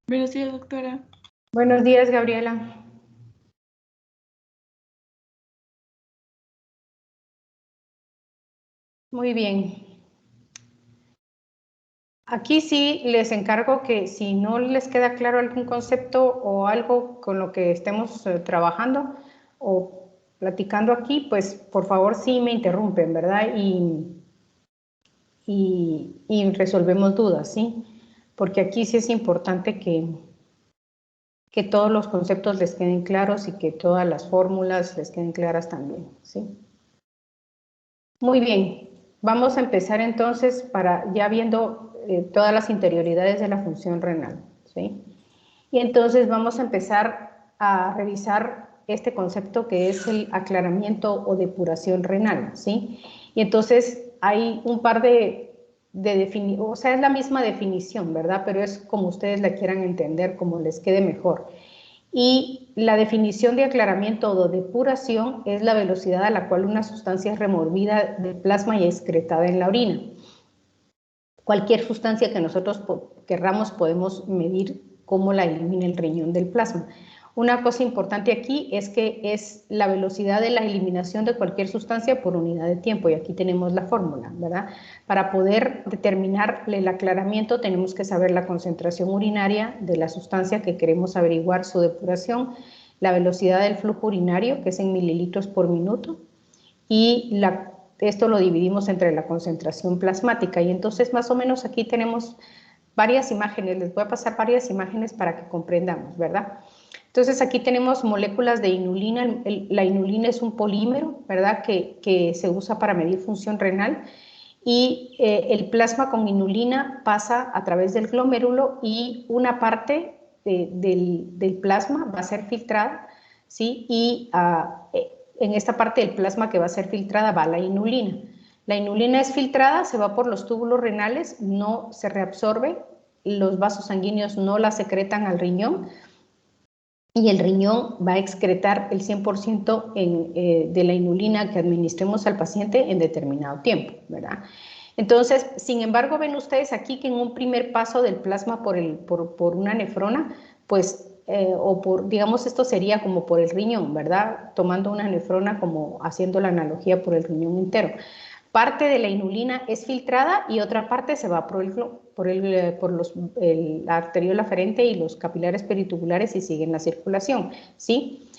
Buenos días, doctora. Buenos días, Gabriela. Muy bien. Aquí sí les encargo que si no les queda claro algún concepto o algo con lo que estemos trabajando o platicando aquí, pues por favor sí me interrumpen, ¿verdad? Y resolvemos dudas, ¿sí? Porque aquí sí es importante que todos los conceptos les queden claros y que todas las fórmulas les queden claras también, ¿sí? Muy bien, vamos a empezar entonces para ya viendo todas las interioridades de la función renal, ¿sí? Y entonces vamos a empezar a revisar este concepto que es el aclaramiento o depuración renal, ¿sí? Y entonces hay un par de definiciones, o sea, es la misma definición, ¿verdad? Pero es como ustedes la quieran entender, como les quede mejor. Y la definición de aclaramiento o depuración es la velocidad a la cual una sustancia es removida del plasma y excretada en la orina. Cualquier sustancia que nosotros querramos podemos medir cómo la elimina el riñón del plasma. Una cosa importante aquí es que es la velocidad de la eliminación de cualquier sustancia por unidad de tiempo, y aquí tenemos la fórmula, ¿verdad? Para poder determinar el aclaramiento tenemos que saber la concentración urinaria de la sustancia que queremos averiguar su depuración, la velocidad del flujo urinario, que es en mililitros por minuto, y esto lo dividimos entre la concentración plasmática. Y entonces más o menos aquí tenemos varias imágenes, les voy a pasar varias imágenes para que comprendamos, ¿verdad? Entonces aquí tenemos moléculas de inulina. La inulina es un polímero, ¿verdad? Que se usa para medir función renal, y el plasma con inulina pasa a través del glomérulo y una parte del plasma va a ser filtrada, ¿sí? Y en esta parte del plasma que va a ser filtrada va la inulina. La inulina es filtrada, se va por los túbulos renales, no se reabsorbe, los vasos sanguíneos no la secretan al riñón, y el riñón va a excretar el 100% de la inulina que administremos al paciente en determinado tiempo, ¿verdad? Entonces, sin embargo, ven ustedes aquí que en un primer paso del plasma por una nefrona, pues, digamos, esto sería como por el riñón, ¿verdad? Tomando una nefrona como haciendo la analogía por el riñón entero. Parte de la inulina es filtrada y otra parte se va por la arteriola aferente y los capilares peritubulares y sigue en la circulación, ¿sí?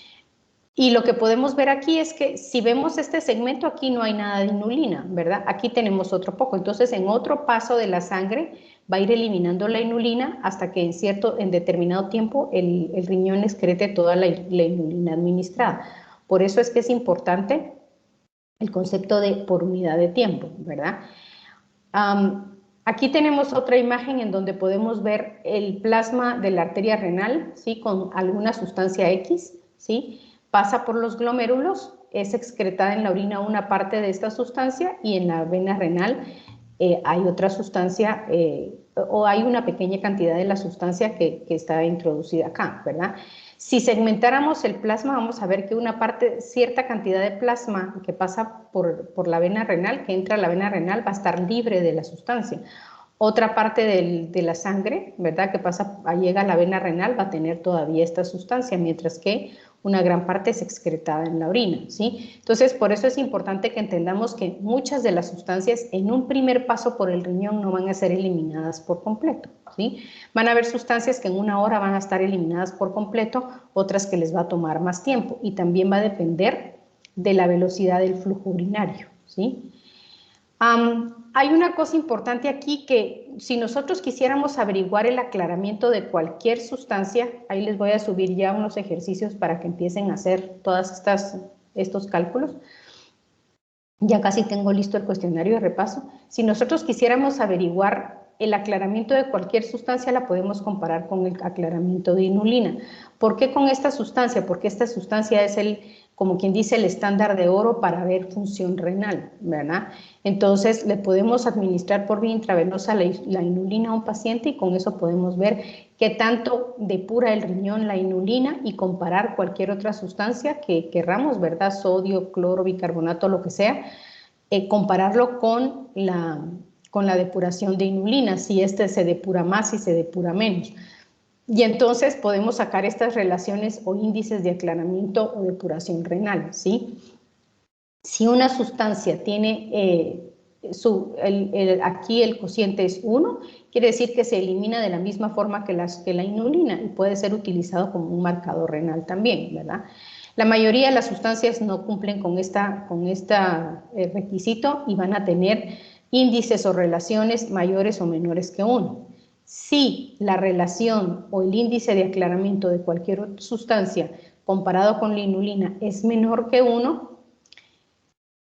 Y lo que podemos ver aquí es que si vemos este segmento, aquí no hay nada de inulina, ¿verdad? Aquí tenemos otro poco. Entonces, en otro paso de la sangre va a ir eliminando la inulina hasta que en determinado tiempo el riñón excrete toda la inulina administrada. Por eso es que es importante el concepto de por unidad de tiempo, ¿verdad? Aquí tenemos otra imagen en donde podemos ver el plasma de la arteria renal, ¿sí? Con alguna sustancia X, ¿sí? Pasa por los glomérulos, es excretada en la orina una parte de esta sustancia, y en la vena renal hay otra sustancia o hay una pequeña cantidad de la sustancia que está introducida acá, ¿verdad? Si segmentáramos el plasma, vamos a ver que una parte, cierta cantidad de plasma que pasa por la vena renal, que entra a la vena renal, va a estar libre de la sustancia. Otra parte de la sangre, ¿verdad?, que llega a la vena renal, va a tener todavía esta sustancia, mientras que una gran parte es excretada en la orina, ¿sí? Entonces, por eso es importante que entendamos que muchas de las sustancias en un primer paso por el riñón no van a ser eliminadas por completo, ¿sí? Van a haber sustancias que en una hora van a estar eliminadas por completo, otras que les va a tomar más tiempo, y también va a depender de la velocidad del flujo urinario, ¿sí? Hay una cosa importante aquí, que si nosotros quisiéramos averiguar el aclaramiento de cualquier sustancia, ahí les voy a subir ya unos ejercicios para que empiecen a hacer todos estos cálculos. Ya casi tengo listo el cuestionario de repaso. Si nosotros quisiéramos averiguar el aclaramiento de cualquier sustancia, la podemos comparar con el aclaramiento de inulina. ¿Por qué con esta sustancia? Porque esta sustancia es como quien dice, el estándar de oro para ver función renal, ¿verdad? Entonces, le podemos administrar por vía intravenosa la inulina a un paciente, y con eso podemos ver qué tanto depura el riñón la inulina, y comparar cualquier otra sustancia que querramos, ¿verdad? Sodio, cloro, bicarbonato, lo que sea, compararlo con la depuración de inulina, si se depura más y se depura menos. Y entonces podemos sacar estas relaciones o índices de aclaramiento o depuración renal, ¿sí? Si una sustancia tiene aquí el cociente es 1, quiere decir que se elimina de la misma forma que la inulina y puede ser utilizado como un marcador renal también, ¿verdad? La mayoría de las sustancias no cumplen con este requisito y van a tener índices o relaciones mayores o menores que 1. Si la relación o el índice de aclaramiento de cualquier sustancia comparado con la inulina es menor que 1,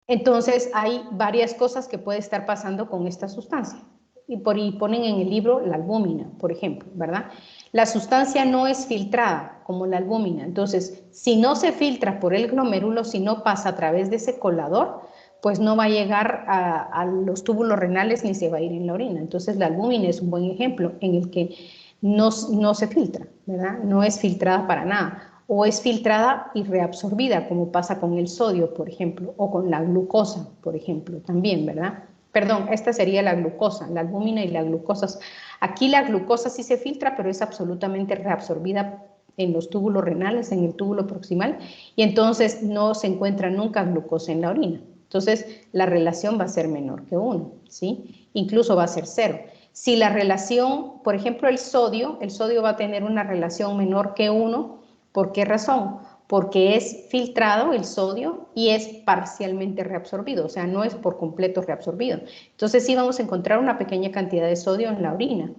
entonces hay varias cosas que puede estar pasando con esta sustancia. Y ponen en el libro la albúmina, por ejemplo, ¿verdad? La sustancia no es filtrada como la albúmina. Entonces, si no se filtra por el glomérulo, si no pasa a través de ese colador, pues no va a llegar a los túbulos renales ni se va a ir en la orina. Entonces, la albúmina es un buen ejemplo en el que no se filtra, ¿verdad? No es filtrada para nada. O es filtrada y reabsorbida, como pasa con el sodio, por ejemplo, o con la glucosa, por ejemplo, también, ¿verdad? Perdón, esta sería la glucosa, la albúmina y la glucosa. Aquí la glucosa sí se filtra, pero es absolutamente reabsorbida en los túbulos renales, en el túbulo proximal, y entonces no se encuentra nunca glucosa en la orina. Entonces, la relación va a ser menor que 1, ¿sí? Incluso va a ser 0. Si la relación, por ejemplo, el sodio va a tener una relación menor que 1, ¿por qué razón? Porque es filtrado el sodio y es parcialmente reabsorbido, o sea, no es por completo reabsorbido. Entonces sí vamos a encontrar una pequeña cantidad de sodio en la orina,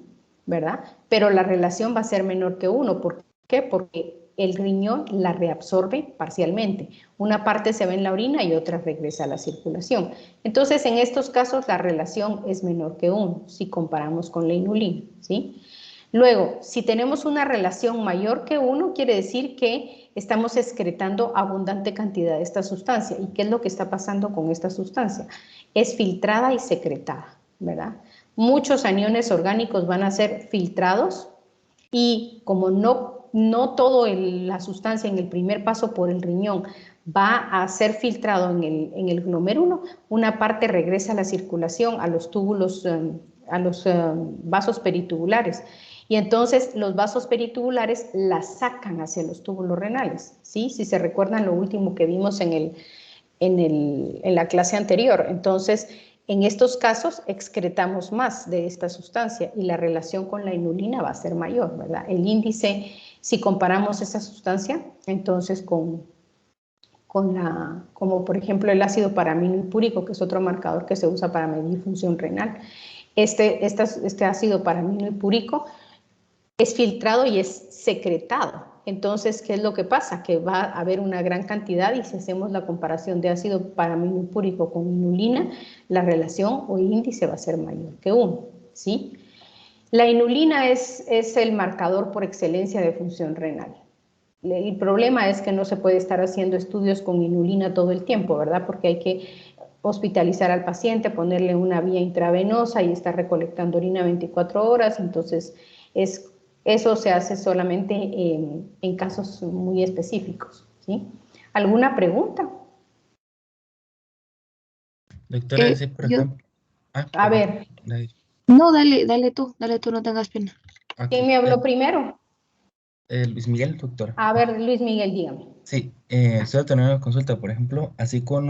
¿verdad? Pero la relación va a ser menor que 1. ¿Por qué? Porque el riñón la reabsorbe parcialmente. Una parte se va en la orina y otra regresa a la circulación. Entonces, en estos casos, la relación es menor que 1, si comparamos con la inulina, ¿sí? Luego, si tenemos una relación mayor que 1, quiere decir que estamos excretando abundante cantidad de esta sustancia. ¿Y qué es lo que está pasando con esta sustancia? Es filtrada y secretada, ¿verdad? Muchos aniones orgánicos van a ser filtrados y como no toda la sustancia en el primer paso por el riñón va a ser filtrado en el glomérulo, una parte regresa a la circulación, a los túbulos, a los vasos peritubulares. Y entonces los vasos peritubulares la sacan hacia los túbulos renales, ¿sí? Si se recuerdan lo último que vimos en la clase anterior. Entonces, en estos casos excretamos más de esta sustancia y la relación con la inulina va a ser mayor, ¿verdad? El índice, si comparamos esa sustancia, entonces como por ejemplo el ácido paraminohipúrico, que es otro marcador que se usa para medir función renal. Este ácido paraminohipúrico es filtrado y es secretado. Entonces, ¿qué es lo que pasa? Que va a haber una gran cantidad y si hacemos la comparación de ácido paraminohipúrico con inulina, la relación o índice va a ser mayor que 1, ¿sí? La inulina es el marcador por excelencia de función renal. El problema es que no se puede estar haciendo estudios con inulina todo el tiempo, ¿verdad? Porque hay que hospitalizar al paciente, ponerle una vía intravenosa y estar recolectando orina 24 horas, entonces eso se hace solamente en casos muy específicos, ¿sí? ¿Alguna pregunta? Doctora, sí, por Yo, ejemplo. Ah, A perdón. ver, no, dale tú, no tengas pena. Ok. ¿quién me habló primero? Luis Miguel, doctora. A ver, Luis Miguel, dígame. Sí, estoy teniendo una consulta, por ejemplo, así con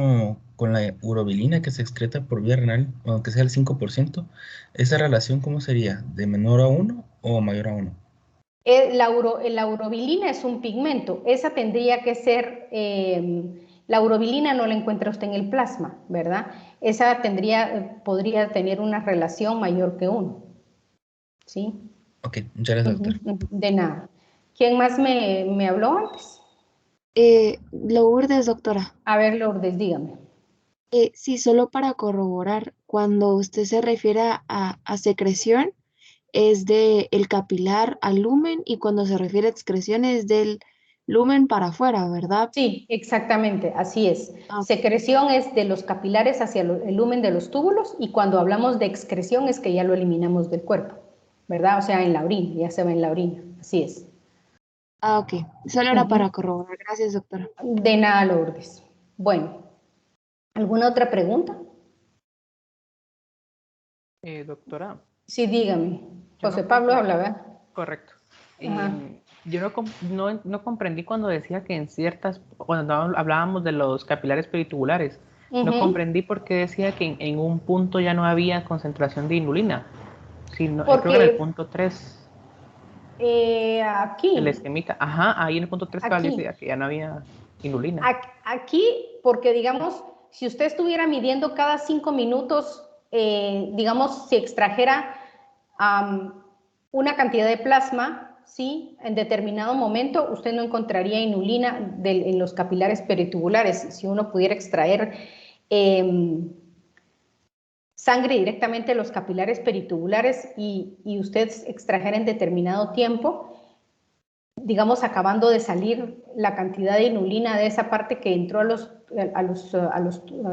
la urobilina que se excreta por vía renal, aunque sea el 5%, ¿esa relación cómo sería? ¿De menor a 1 o mayor a 1? La urobilina es un pigmento, esa tendría que ser, la urobilina no la encuentra usted en el plasma, ¿verdad? Esa podría tener una relación mayor que 1, ¿sí? Ok, muchas gracias, doctora. De nada. ¿Quién más me habló antes? Lourdes, doctora. A ver, Lourdes, dígame. Sí, solo para corroborar, cuando usted se refiere a secreción, es de el capilar al lumen y cuando se refiere a excreción es del lumen para afuera, ¿verdad? Sí, exactamente, así es. Ah, Secreción es de los capilares hacia el lumen de los túbulos y cuando hablamos de excreción es que ya lo eliminamos del cuerpo, ¿verdad? O sea, en la orina, ya se va en la orina, así es. ok. Solo era para corroborar. Gracias, doctora. De nada, Lourdes. Bueno, ¿alguna otra pregunta? Doctora, Sí, dígame. yo José no Pablo compré. habla, ¿verdad? Correcto. Ajá. Yo no comprendí cuando decía que en ciertas, cuando hablábamos de los capilares peritubulares, no Ujú. comprendí por qué decía que en un punto ya no había concentración de inulina, sino, creo que en el Porque punto 3 el aquí, esquemita, ajá, ahí en el punto 3 cabal aquí, decía que ya no había inulina. aquí, porque digamos, si usted estuviera midiendo cada 5 minutos, digamos, si extrajera una cantidad de plasma, ¿sí? En determinado momento, usted no encontraría inulina en los capilares peritubulares. Si uno pudiera extraer sangre directamente de los capilares peritubulares y usted extrajera en determinado tiempo, digamos, acabando de salir la cantidad de inulina de esa parte que entró a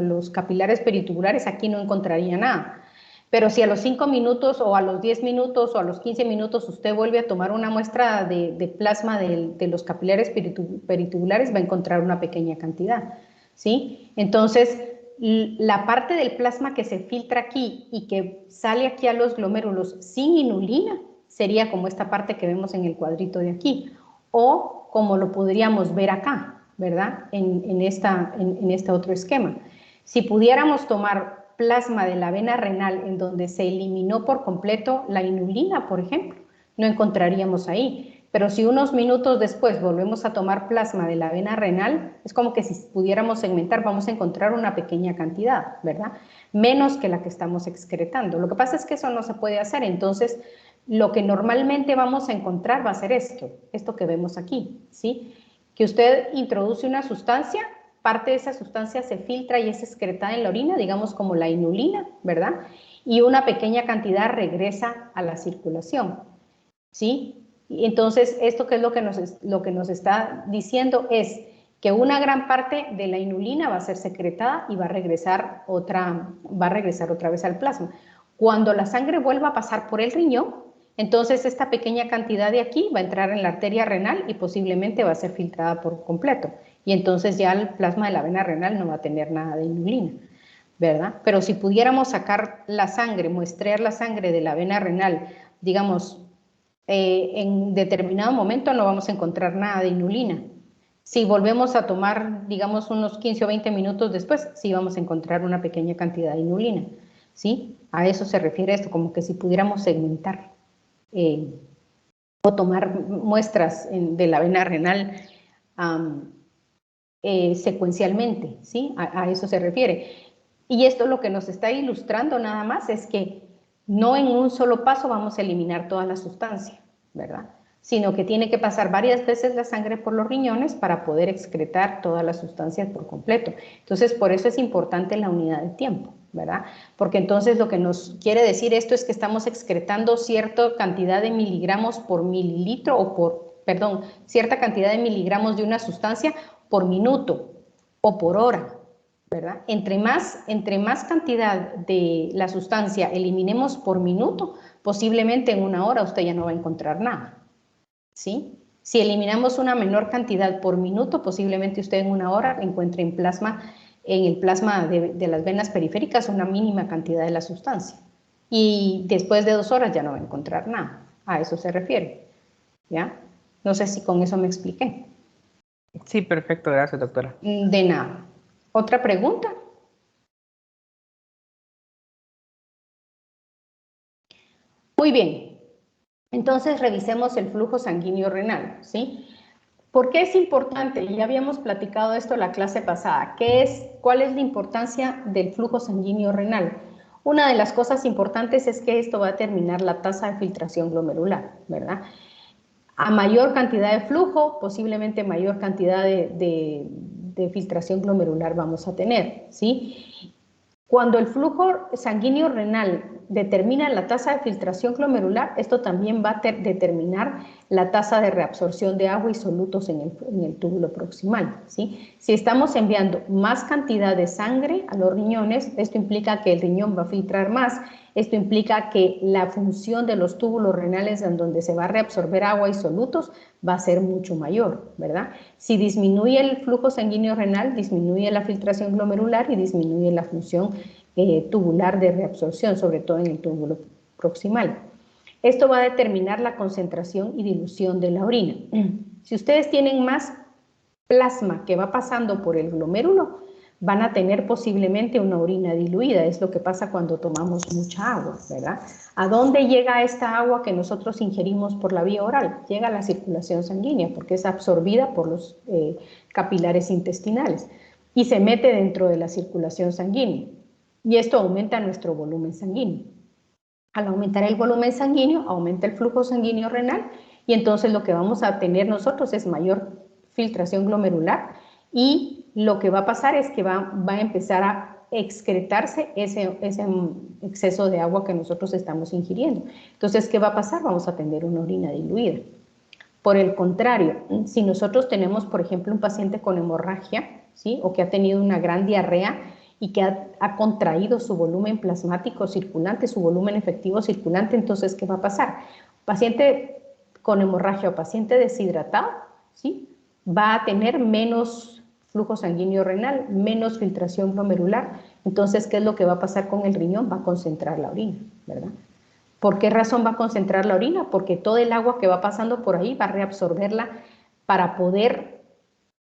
los capilares peritubulares, aquí no encontraría nada. Pero si a los 5 minutos o a los 10 minutos o a los 15 minutos usted vuelve a tomar una muestra de plasma de los capilares peritubulares, va a encontrar una pequeña cantidad, ¿sí? Entonces, la parte del plasma que se filtra aquí y que sale aquí a los glomérulos sin inulina sería como esta parte que vemos en el cuadrito de aquí, o como lo podríamos ver acá, ¿verdad? En este otro esquema. Si pudiéramos tomar plasma de la vena renal en donde se eliminó por completo la inulina, por ejemplo, no encontraríamos ahí. Pero si unos minutos después volvemos a tomar plasma de la vena renal, es como que si pudiéramos segmentar, vamos a encontrar una pequeña cantidad, ¿verdad? Menos que la que estamos excretando. Lo que pasa es que eso no se puede hacer, entonces lo que normalmente vamos a encontrar va a ser esto que vemos aquí, ¿sí? Que usted introduce una sustancia, parte de esa sustancia se filtra y es excretada en la orina, digamos como la inulina, ¿verdad? Y una pequeña cantidad regresa a la circulación, ¿sí? Y entonces, esto que es lo que nos está diciendo es que una gran parte de la inulina va a ser secretada y va a regresar otra vez al plasma. Cuando la sangre vuelva a pasar por el riñón, entonces esta pequeña cantidad de aquí va a entrar en la arteria renal y posiblemente va a ser filtrada por completo. Y entonces ya el plasma de la vena renal no va a tener nada de inulina, ¿verdad? Pero si pudiéramos sacar la sangre, muestrear la sangre de la vena renal, digamos, en determinado momento no vamos a encontrar nada de inulina. Si volvemos a tomar, digamos, unos 15 o 20 minutos después, sí vamos a encontrar una pequeña cantidad de inulina, ¿sí? A eso se refiere esto, como que si pudiéramos segmentar o tomar muestras de la vena renal secuencialmente, ¿sí? A eso se refiere. Y esto lo que nos está ilustrando nada más es que no en un solo paso vamos a eliminar toda la sustancia, ¿verdad? Sino que tiene que pasar varias veces la sangre por los riñones para poder excretar todas las sustancias por completo. Entonces, por eso es importante la unidad de tiempo, ¿verdad? Porque entonces lo que nos quiere decir esto es que estamos excretando cierta cantidad de miligramos por mililitro o cierta cantidad de miligramos de una sustancia por minuto o por hora, ¿verdad? Entre más cantidad de la sustancia eliminemos por minuto, posiblemente en una hora usted ya no va a encontrar nada, ¿sí? Si eliminamos una menor cantidad por minuto, posiblemente usted en una hora encuentre en el plasma de las venas periféricas una mínima cantidad de la sustancia. Y después de 2 horas ya no va a encontrar nada. A eso se refiere, ¿ya? No sé si con eso me expliqué. Sí, perfecto, gracias, doctora. De nada. ¿Otra pregunta? Muy bien. Entonces revisemos el flujo sanguíneo renal, ¿sí? ¿Por qué es importante? Ya habíamos platicado esto en la clase pasada. ¿Cuál es la importancia del flujo sanguíneo renal? Una de las cosas importantes es que esto va a determinar la tasa de filtración glomerular, ¿verdad? A mayor cantidad de flujo, posiblemente mayor cantidad de filtración glomerular vamos a tener, ¿sí? Cuando el flujo sanguíneo renal determina la tasa de filtración glomerular, esto también va a determinar la tasa de reabsorción de agua y solutos en el túbulo proximal, ¿sí? Si estamos enviando más cantidad de sangre a los riñones, esto implica que el riñón va a filtrar más, esto implica que la función de los túbulos renales en donde se va a reabsorber agua y solutos va a ser mucho mayor, ¿verdad? Si disminuye el flujo sanguíneo renal, disminuye la filtración glomerular y disminuye la función tubular de reabsorción, sobre todo en el túbulo proximal. Esto va a determinar la concentración y dilución de la orina. Si ustedes tienen más plasma que va pasando por el glomérulo, van a tener posiblemente una orina diluida. Es lo que pasa cuando tomamos mucha agua, ¿verdad? ¿A dónde llega esta agua que nosotros ingerimos por la vía oral? Llega a la circulación sanguínea porque es absorbida por los capilares intestinales y se mete dentro de la circulación sanguínea. Y esto aumenta nuestro volumen sanguíneo. Al aumentar el volumen sanguíneo, aumenta el flujo sanguíneo renal y entonces lo que vamos a tener nosotros es mayor filtración glomerular y lo que va a pasar es que va a empezar a excretarse ese exceso de agua que nosotros estamos ingiriendo. Entonces, ¿qué va a pasar? Vamos a tener una orina diluida. Por el contrario, si nosotros tenemos, por ejemplo, un paciente con hemorragia, ¿sí? O que ha tenido una gran diarrea y que ha contraído su volumen plasmático circulante, su volumen efectivo circulante, entonces, ¿qué va a pasar? Paciente con hemorragia o paciente deshidratado, ¿sí? Va a tener menos flujo sanguíneo renal, menos filtración glomerular. Entonces, ¿qué es lo que va a pasar con el riñón? Va a concentrar la orina, ¿verdad? ¿Por qué razón va a concentrar la orina? Porque todo el agua que va pasando por ahí va a reabsorberla para poder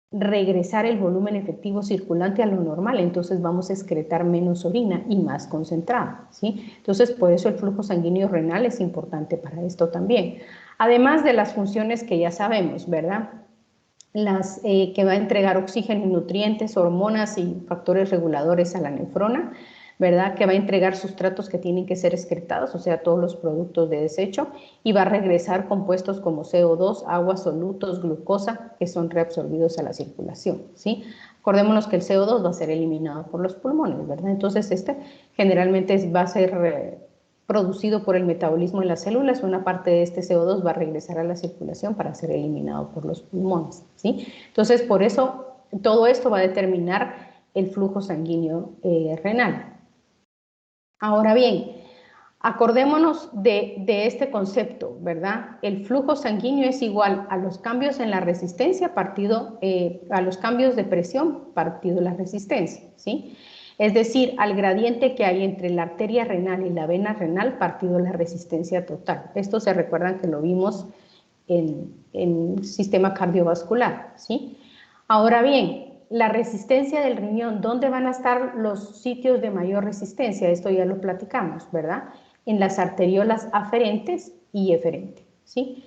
regresar el volumen efectivo circulante a lo normal. Entonces vamos a excretar menos orina y más concentrada, ¿sí? Entonces, por eso el flujo sanguíneo renal es importante para esto también. Además de las funciones que ya sabemos, ¿verdad? Las que va a entregar oxígeno y nutrientes, hormonas y factores reguladores a la nefrona, ¿verdad? Que va a entregar sustratos que tienen que ser excretados, o sea, todos los productos de desecho, y va a regresar compuestos como CO2, agua, solutos, glucosa, que son reabsorbidos a la circulación, ¿sí? Acordémonos que el CO2 va a ser eliminado por los pulmones, ¿verdad? Entonces, generalmente va a ser producido por el metabolismo en las células, una parte de este CO2 va a regresar a la circulación para ser eliminado por los pulmones, ¿sí? Entonces, por eso, todo esto va a determinar el flujo sanguíneo renal. Ahora bien, acordémonos de este concepto, ¿verdad? El flujo sanguíneo es igual a los cambios en la resistencia partido, a los cambios de presión partido la resistencia, ¿sí? Es decir, al gradiente que hay entre la arteria renal y la vena renal partido la resistencia total. Esto se recuerdan que lo vimos en sistema cardiovascular, ¿sí? Ahora bien, la resistencia del riñón, ¿dónde van a estar los sitios de mayor resistencia? Esto ya lo platicamos, ¿verdad? En las arteriolas aferentes y eferentes, ¿sí?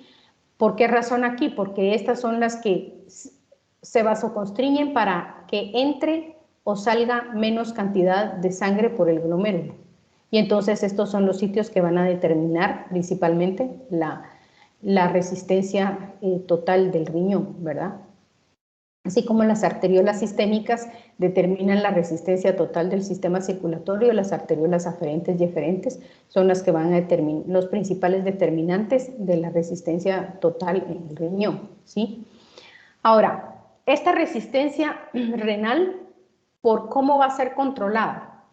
¿Por qué razón aquí? Porque estas son las que se vasoconstriñen para que entre o salga menos cantidad de sangre por el glomérulo. Y entonces estos son los sitios que van a determinar principalmente la resistencia total del riñón, ¿verdad? Así como las arteriolas sistémicas determinan la resistencia total del sistema circulatorio, las arteriolas aferentes y eferentes son las que van a determinar los principales determinantes de la resistencia total en el riñón, ¿sí? Ahora, esta resistencia renal, ¿por cómo va a ser controlada?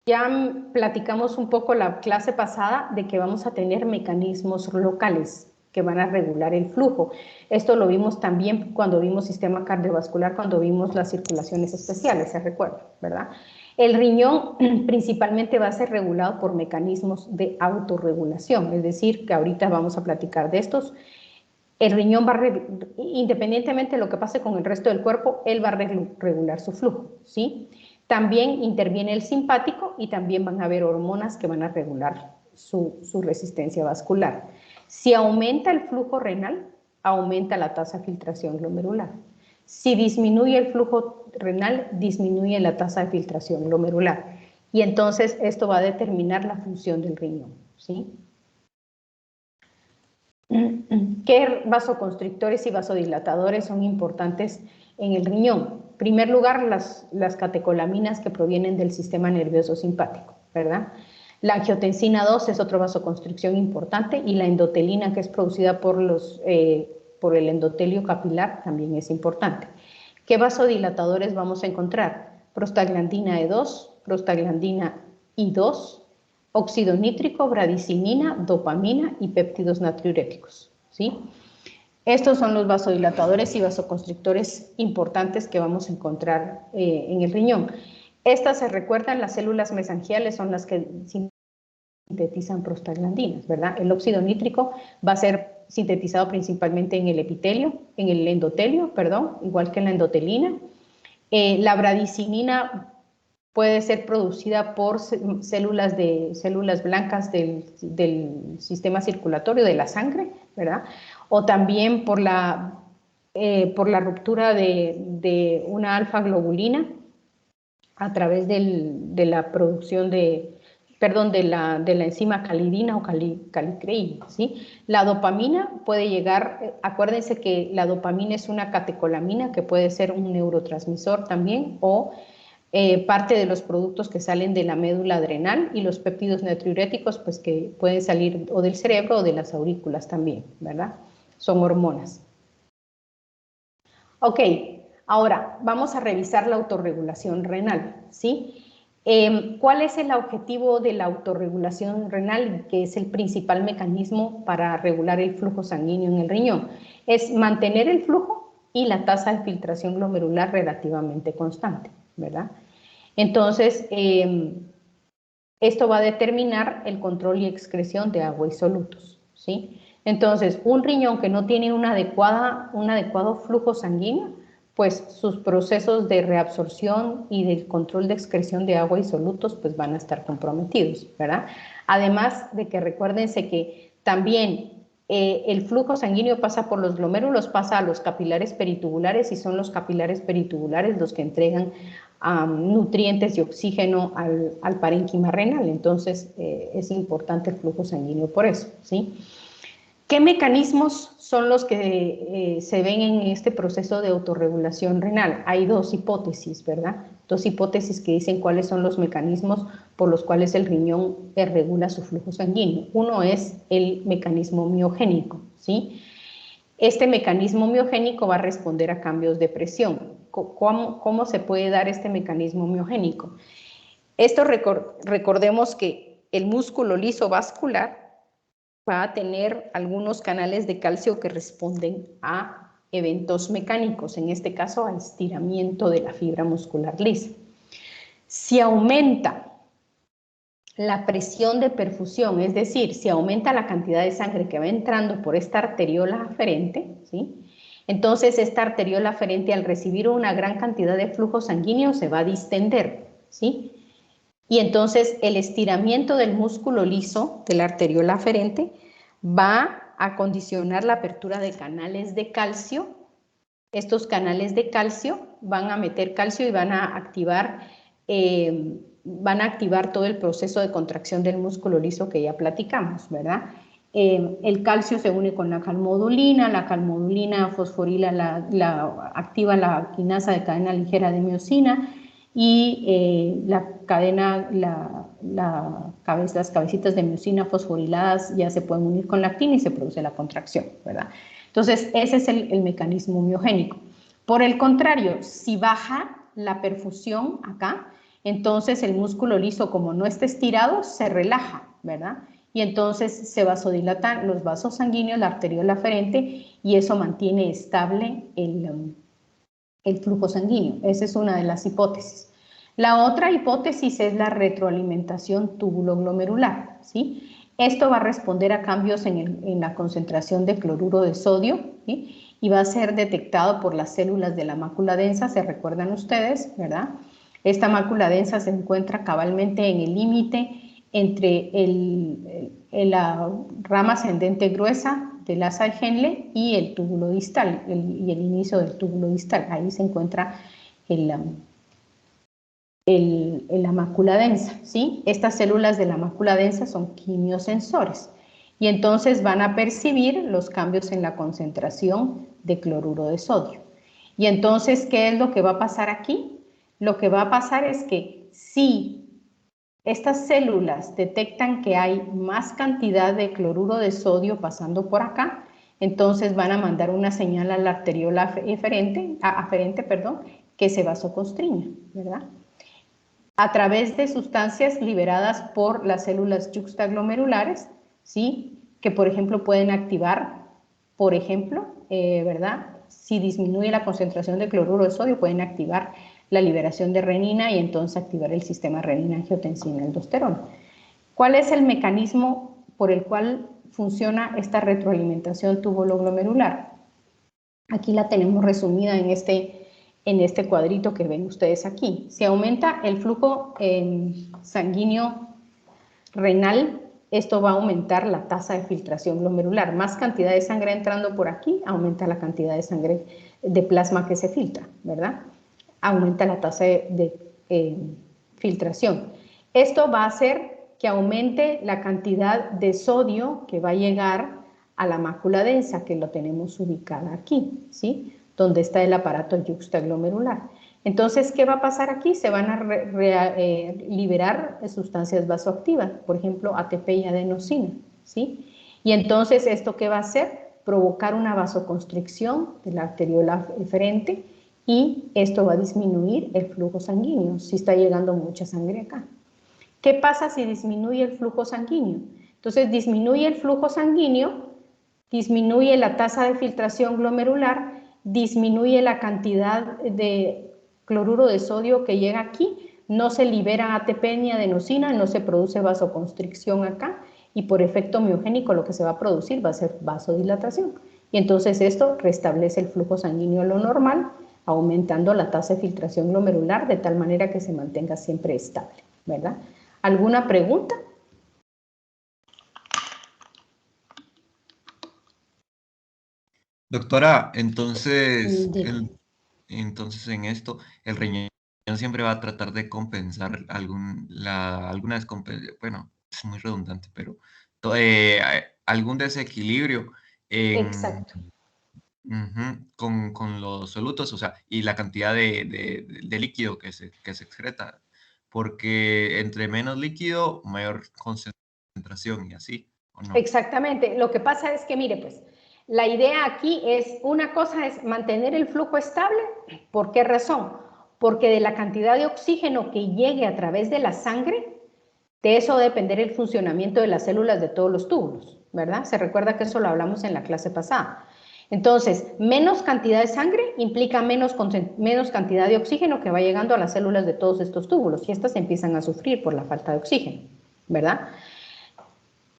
Ya platicamos un poco la clase pasada de que vamos a tener mecanismos locales que van a regular el flujo. Esto lo vimos también cuando vimos sistema cardiovascular, cuando vimos las circulaciones especiales, se recuerda, ¿verdad? El riñón principalmente va a ser regulado por mecanismos de autorregulación, es decir, que ahorita vamos a platicar de estos. El riñón va independientemente de lo que pase con el resto del cuerpo, él va a regular su flujo, ¿sí? También interviene el simpático y también van a haber hormonas que van a regular su resistencia vascular. Si aumenta el flujo renal, aumenta la tasa de filtración glomerular. Si disminuye el flujo renal, disminuye la tasa de filtración glomerular. Y entonces esto va a determinar la función del riñón, ¿sí? ¿Qué vasoconstrictores y vasodilatadores son importantes en el riñón? En primer lugar, las catecolaminas que provienen del sistema nervioso simpático, ¿verdad? La angiotensina 2 es otra vasoconstricción importante y la endotelina, que es producida por el endotelio capilar, también es importante. ¿Qué vasodilatadores vamos a encontrar? Prostaglandina E2, prostaglandina I2, óxido nítrico, bradicinina, dopamina y péptidos natriuréticos, ¿sí? Estos son los vasodilatadores y vasoconstrictores importantes que vamos a encontrar en el riñón. Estas se recuerdan, las células mesangiales son las que sintetizan prostaglandinas, ¿verdad? El óxido nítrico va a ser sintetizado principalmente en el epitelio, en el endotelio, perdón, igual que en la endotelina. La bradicinina puede ser producida por células blancas del sistema circulatorio de la sangre, ¿verdad? O también por la ruptura de una alfa-globulina a través de la producción de la enzima calidina o calicreína, ¿sí? La dopamina puede llegar, acuérdense que la dopamina es una catecolamina que puede ser un neurotransmisor también, o parte de los productos que salen de la médula adrenal, y los péptidos natriuréticos, pues que pueden salir o del cerebro o de las aurículas también, ¿verdad? Son hormonas. Ok, ahora vamos a revisar la autorregulación renal, ¿sí? ¿Cuál es el objetivo de la autorregulación renal, que es el principal mecanismo para regular el flujo sanguíneo en el riñón? Es mantener el flujo y la tasa de filtración glomerular relativamente constante, ¿verdad? Entonces, esto va a determinar el control y excreción de agua y solutos, ¿sí? Entonces, un riñón que no tiene un adecuado flujo sanguíneo, pues sus procesos de reabsorción y del control de excreción de agua y solutos pues van a estar comprometidos, ¿verdad? Además de que recuérdense que también el flujo sanguíneo pasa por los glomérulos, pasa a los capilares peritubulares, y son los capilares peritubulares los que entregan nutrientes y oxígeno al parénquima renal. Entonces es importante el flujo sanguíneo por eso, ¿sí? ¿Qué mecanismos son los que se ven en este proceso de autorregulación renal? Hay dos hipótesis, ¿verdad? Dos hipótesis que dicen cuáles son los mecanismos por los cuales el riñón regula su flujo sanguíneo. Uno es el mecanismo miogénico, ¿sí? Este mecanismo miogénico va a responder a cambios de presión. ¿Cómo se puede dar este mecanismo miogénico? Esto recordemos que el músculo liso vascular va a tener algunos canales de calcio que responden a eventos mecánicos, en este caso a estiramiento de la fibra muscular lisa. Si aumenta la presión de perfusión, es decir, si aumenta la cantidad de sangre que va entrando por esta arteriola aferente, ¿sí? Entonces esta arteriola aferente, al recibir una gran cantidad de flujo sanguíneo, se va a distender, ¿sí? Y entonces el estiramiento del músculo liso de la arteriola aferente va a condicionar la apertura de canales de calcio. Estos canales de calcio van a meter calcio y van a activar todo el proceso de contracción del músculo liso que ya platicamos, ¿verdad? El calcio se une con la calmodulina fosforila activa la quinasa de cadena ligera de miosina, y las cabecitas de miosina fosforiladas ya se pueden unir con la actina y se produce la contracción, ¿verdad? Entonces, ese es el mecanismo miogénico. Por el contrario, si baja la perfusión acá, entonces el músculo liso, como no está estirado, se relaja, ¿verdad? Y entonces se vasodilatan los vasos sanguíneos, la arteriola aferente, y eso mantiene estable el flujo sanguíneo. Esa es una de las hipótesis. La otra hipótesis es la retroalimentación túbulo-glomerular, ¿sí? Esto va a responder a cambios en la concentración de cloruro de sodio, ¿sí? Y va a ser detectado por las células de la mácula densa, se recuerdan ustedes, ¿verdad? Esta mácula densa se encuentra cabalmente en el límite entre la rama ascendente gruesa del asa de Henle y el túbulo distal, y el inicio del túbulo distal. Ahí se encuentra la mácula densa, ¿sí? Estas células de la mácula densa son quimiosensores, y entonces van a percibir los cambios en la concentración de cloruro de sodio. Y entonces, ¿qué es lo que va a pasar aquí? Lo que va a pasar es que si estas células detectan que hay más cantidad de cloruro de sodio pasando por acá, entonces van a mandar una señal a la arteriola aferente, que se vasoconstriña, ¿verdad? A través de sustancias liberadas por las células yuxtaglomerulares, ¿sí? Que por ejemplo pueden activar, ¿verdad? Si disminuye la concentración de cloruro de sodio, pueden activar la liberación de renina y entonces activar el sistema renina-angiotensina-aldosterona. ¿Cuál es el mecanismo por el cual funciona esta retroalimentación túbulo-glomerular? Aquí la tenemos resumida en este cuadrito que ven ustedes aquí. Si aumenta el flujo sanguíneo renal, esto va a aumentar la tasa de filtración glomerular. Más cantidad de sangre entrando por aquí, aumenta la cantidad de sangre de plasma que se filtra, ¿verdad? Aumenta la tasa de filtración. Esto va a hacer que aumente la cantidad de sodio que va a llegar a la mácula densa, que lo tenemos ubicada aquí, ¿sí? Donde está el aparato yuxtaglomerular. Entonces, ¿qué va a pasar aquí? Se van a liberar sustancias vasoactivas, por ejemplo, ATP y adenosina, ¿sí? Y entonces, ¿esto qué va a hacer? Provocar una vasoconstricción de la arteriola eferente y esto va a disminuir el flujo sanguíneo, si está llegando mucha sangre acá. ¿Qué pasa si disminuye el flujo sanguíneo? Entonces, disminuye el flujo sanguíneo, disminuye la tasa de filtración glomerular, disminuye la cantidad de cloruro de sodio que llega aquí, no se libera ATP ni adenosina, no se produce vasoconstricción acá y por efecto miogénico lo que se va a producir va a ser vasodilatación. Y entonces esto restablece el flujo sanguíneo a lo normal, aumentando la tasa de filtración glomerular de tal manera que se mantenga siempre estable, ¿verdad? ¿Alguna pregunta? Doctora, entonces, Dime. entonces en esto, el riñón siempre va a tratar de compensar alguna bueno, es muy redundante, pero algún desequilibrio en, Exacto. con los solutos, o sea, y la cantidad de líquido que se excreta, porque entre menos líquido, mayor concentración y así, ¿o no? Exactamente. Lo que pasa es que, mire, pues, la idea aquí es, una cosa es mantener el flujo estable. ¿Por qué razón? Porque de la cantidad de oxígeno que llegue a través de la sangre, de eso va a depender el funcionamiento de las células de todos los túbulos, ¿verdad? Se recuerda que eso lo hablamos en la clase pasada. Entonces, menos cantidad de sangre implica menos cantidad de oxígeno que va llegando a las células de todos estos túbulos y estas empiezan a sufrir por la falta de oxígeno, ¿verdad?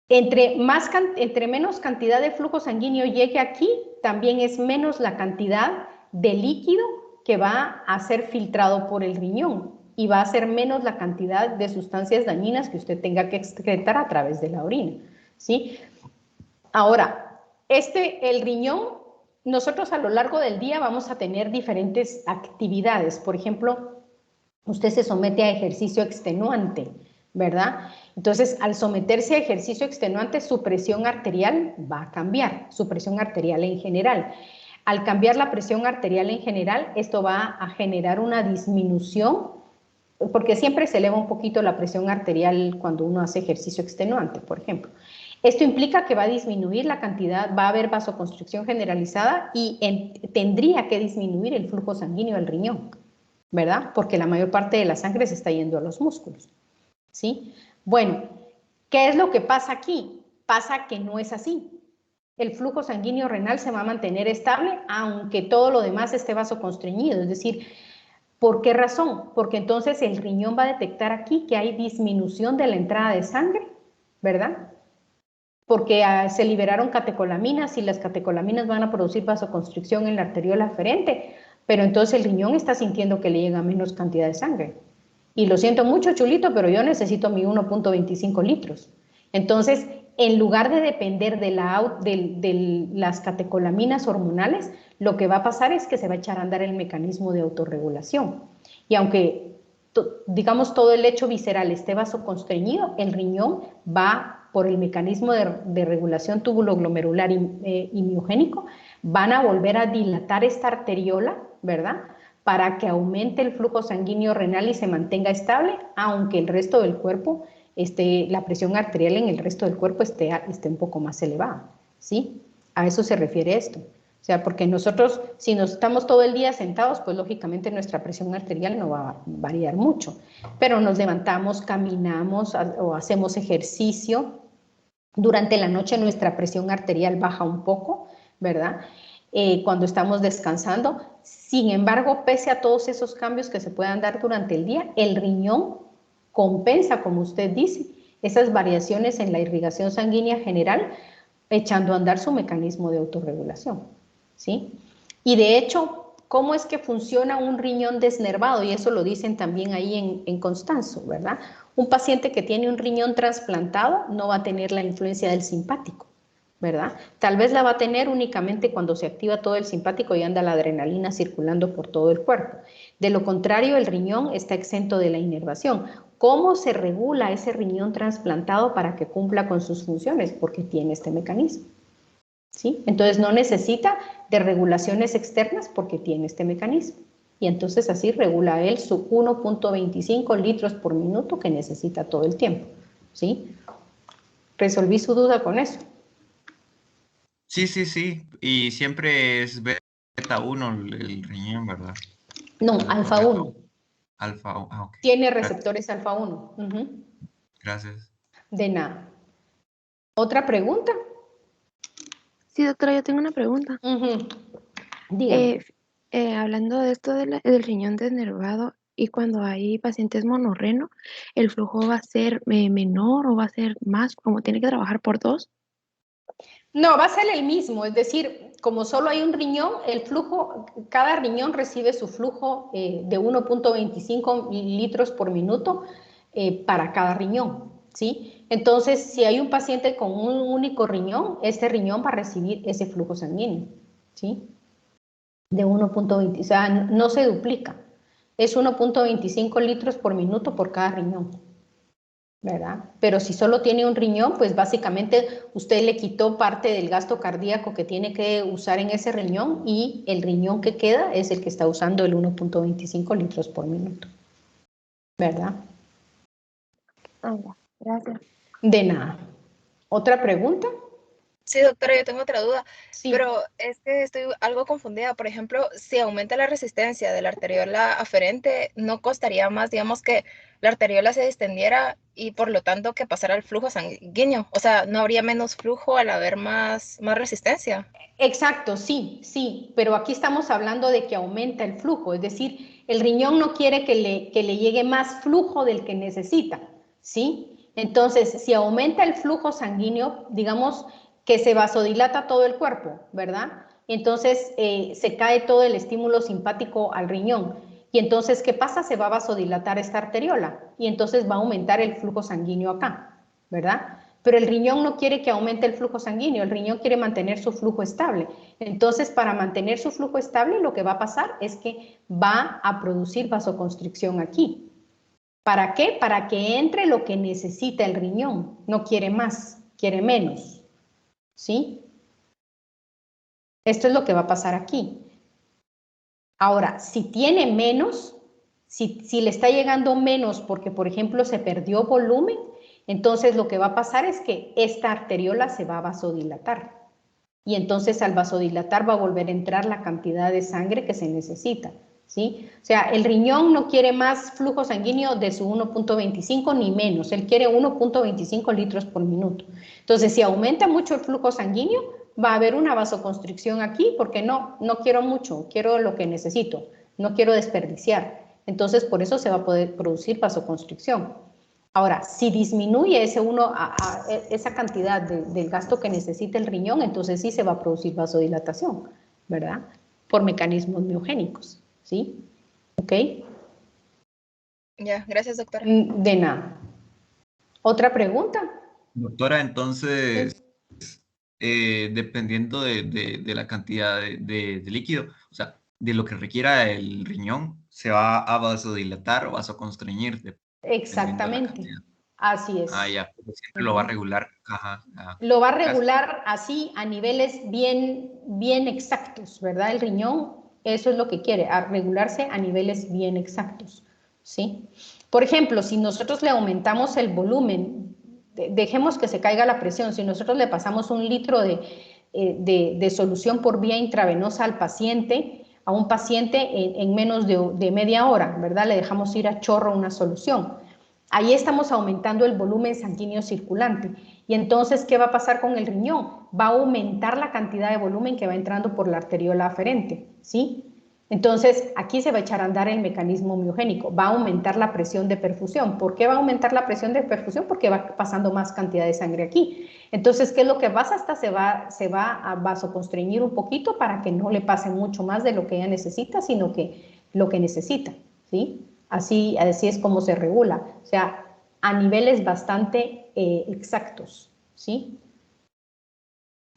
Entre menos cantidad de flujo sanguíneo llegue aquí, también es menos la cantidad de líquido que va a ser filtrado por el riñón y va a ser menos la cantidad de sustancias dañinas que usted tenga que excretar a través de la orina, ¿sí? Ahora, el riñón, nosotros a lo largo del día vamos a tener diferentes actividades. Por ejemplo, usted se somete a ejercicio extenuante, ¿verdad? Entonces, al someterse a ejercicio extenuante, su presión arterial va a cambiar, su presión arterial en general. Al cambiar la presión arterial en general, esto va a generar una disminución, porque siempre se eleva un poquito la presión arterial cuando uno hace ejercicio extenuante, por ejemplo. Esto implica que va a disminuir la cantidad, va a haber vasoconstricción generalizada y tendría que disminuir el flujo sanguíneo al riñón, ¿verdad? Porque la mayor parte de la sangre se está yendo a los músculos, ¿sí? Bueno, ¿qué es lo que pasa aquí? Pasa que no es así. El flujo sanguíneo renal se va a mantener estable aunque todo lo demás esté vasoconstreñido, es decir, ¿por qué razón? Porque entonces el riñón va a detectar aquí que hay disminución de la entrada de sangre, ¿verdad? Porque se liberaron catecolaminas y las catecolaminas van a producir vasoconstricción en la arteriola aferente, pero entonces el riñón está sintiendo que le llega menos cantidad de sangre. Y lo siento mucho, chulito, pero yo necesito mi 1.25 litros. Entonces, en lugar de depender de las catecolaminas hormonales, lo que va a pasar es que se va a echar a andar el mecanismo de autorregulación. Y aunque, digamos, todo el lecho visceral esté vasoconstreñido, el riñón va, por el mecanismo de regulación túbulo-glomerular y miogénico, van a volver a dilatar esta arteriola, ¿verdad?, para que aumente el flujo sanguíneo renal y se mantenga estable, aunque el resto del cuerpo, la presión arterial en el resto del cuerpo esté un poco más elevada, ¿sí? A eso se refiere esto. O sea, porque nosotros, si nos estamos todo el día sentados, pues lógicamente nuestra presión arterial no va a variar mucho. Pero nos levantamos, caminamos o hacemos ejercicio. Durante la noche nuestra presión arterial baja un poco, ¿verdad? Cuando estamos descansando. Sin embargo, pese a todos esos cambios que se puedan dar durante el día, el riñón compensa, como usted dice, esas variaciones en la irrigación sanguínea general, echando a andar su mecanismo de autorregulación, ¿sí? Y de hecho, ¿cómo es que funciona un riñón desnervado? Y eso lo dicen también ahí en Constanzo, ¿verdad? Un paciente que tiene un riñón trasplantado no va a tener la influencia del simpático, ¿verdad? Tal vez la va a tener únicamente cuando se activa todo el simpático y anda la adrenalina circulando por todo el cuerpo. De lo contrario, el riñón está exento de la inervación. ¿Cómo se regula ese riñón trasplantado para que cumpla con sus funciones? Porque tiene este mecanismo, ¿sí? Entonces no necesita de regulaciones externas porque tiene este mecanismo. Y entonces así regula él su 1.25 litros por minuto que necesita todo el tiempo, ¿sí? ¿Resolví su duda con eso? Sí, sí, sí. Y siempre es beta 1 el riñón, ¿verdad? No, ¿Es lo alfa correcto? 1. Alfa 1. Ah, ok. Tiene receptores alfa 1. Gracias. De nada. ¿Otra pregunta? Sí, doctora, yo tengo una pregunta. Dígame. Hablando de esto del riñón desnervado y cuando hay pacientes monorreno, ¿el flujo va a ser menor o va a ser más, como tiene que trabajar por dos? No, va a ser el mismo, es decir, como solo hay un riñón, el flujo, cada riñón recibe su flujo de 1.25 litros por minuto para cada riñón, ¿sí? Entonces, si hay un paciente con un único riñón, este riñón va a recibir ese flujo sanguíneo, ¿sí? De 1.20, o sea, no se duplica, es 1.25 litros por minuto por cada riñón, ¿verdad? Pero si solo tiene un riñón, pues básicamente usted le quitó parte del gasto cardíaco que tiene que usar en ese riñón y el riñón que queda es el que está usando el 1.25 litros por minuto, ¿verdad? Ah, ya, gracias. De nada. ¿Otra pregunta? Sí, doctora, yo tengo otra duda, Sí. pero es que estoy algo confundida. Por ejemplo, si aumenta la resistencia de la arteriola aferente, ¿no costaría más, digamos, que la arteriola se distendiera y por lo tanto que pasara el flujo sanguíneo? O sea, ¿no habría menos flujo al haber más resistencia? Exacto, sí, sí, pero aquí estamos hablando de que aumenta el flujo, es decir, el riñón no quiere que le llegue más flujo del que necesita, ¿sí? Entonces, si aumenta el flujo sanguíneo, digamos que se vasodilata todo el cuerpo, ¿verdad? Entonces, se cae todo el estímulo simpático al riñón. Y entonces, ¿qué pasa? Se va a vasodilatar esta arteriola y entonces va a aumentar el flujo sanguíneo acá, ¿verdad? Pero el riñón no quiere que aumente el flujo sanguíneo, el riñón quiere mantener su flujo estable. Entonces, para mantener su flujo estable, lo que va a pasar es que va a producir vasoconstricción aquí. ¿Para qué? Para que entre lo que necesita el riñón. No quiere más, quiere menos. ¿Sí? Esto es lo que va a pasar aquí. Ahora, si tiene menos, si le está llegando menos porque, por ejemplo, se perdió volumen, entonces lo que va a pasar es que esta arteriola se va a vasodilatar. Y entonces al vasodilatar va a volver a entrar la cantidad de sangre que se necesita, ¿sí? O sea, el riñón no quiere más flujo sanguíneo de su 1.25 ni menos, él quiere 1.25 litros por minuto. Entonces, si aumenta mucho el flujo sanguíneo, va a haber una vasoconstricción aquí porque no quiero mucho, quiero lo que necesito, no quiero desperdiciar. Entonces, por eso se va a poder producir vasoconstricción. Ahora, si disminuye esa cantidad del gasto que necesita el riñón, entonces sí se va a producir vasodilatación, ¿verdad? Por mecanismos miogénicos, ¿sí? ¿Ok? Ya, gracias, doctora. De nada. ¿Otra pregunta? Doctora, entonces, Sí. dependiendo de la cantidad de líquido, o sea, de lo que requiera el riñón, se va a vasodilatar o vasoconstreñir, dependiendo de la Exactamente. cantidad. Así Ah, es. ya, pero siempre lo va a regular. Ajá, ajá. Lo va a Gracias. regular así a niveles bien exactos, ¿verdad? El riñón, eso es lo que quiere, a regularse a niveles bien exactos, ¿sí? Por ejemplo, si nosotros le aumentamos el volumen, dejemos que se caiga la presión, si nosotros le pasamos 1 litro de solución por vía intravenosa al paciente, a un paciente en menos de media hora, ¿verdad? Le dejamos ir a chorro una solución. Ahí estamos aumentando el volumen sanguíneo circulante. Y entonces, ¿qué va a pasar con el riñón? Va a aumentar la cantidad de volumen que va entrando por la arteriola aferente, ¿sí? Entonces, aquí se va a echar a andar el mecanismo miogénico, va a aumentar la presión de perfusión. ¿Por qué va a aumentar la presión de perfusión? Porque va pasando más cantidad de sangre aquí. Entonces, ¿qué es lo que pasa? Hasta se va a vasoconstreñir un poquito para que no le pase mucho más de lo que ella necesita, sino que lo que necesita, ¿sí? Así es como se regula, o sea, a niveles bastante exactos, ¿sí?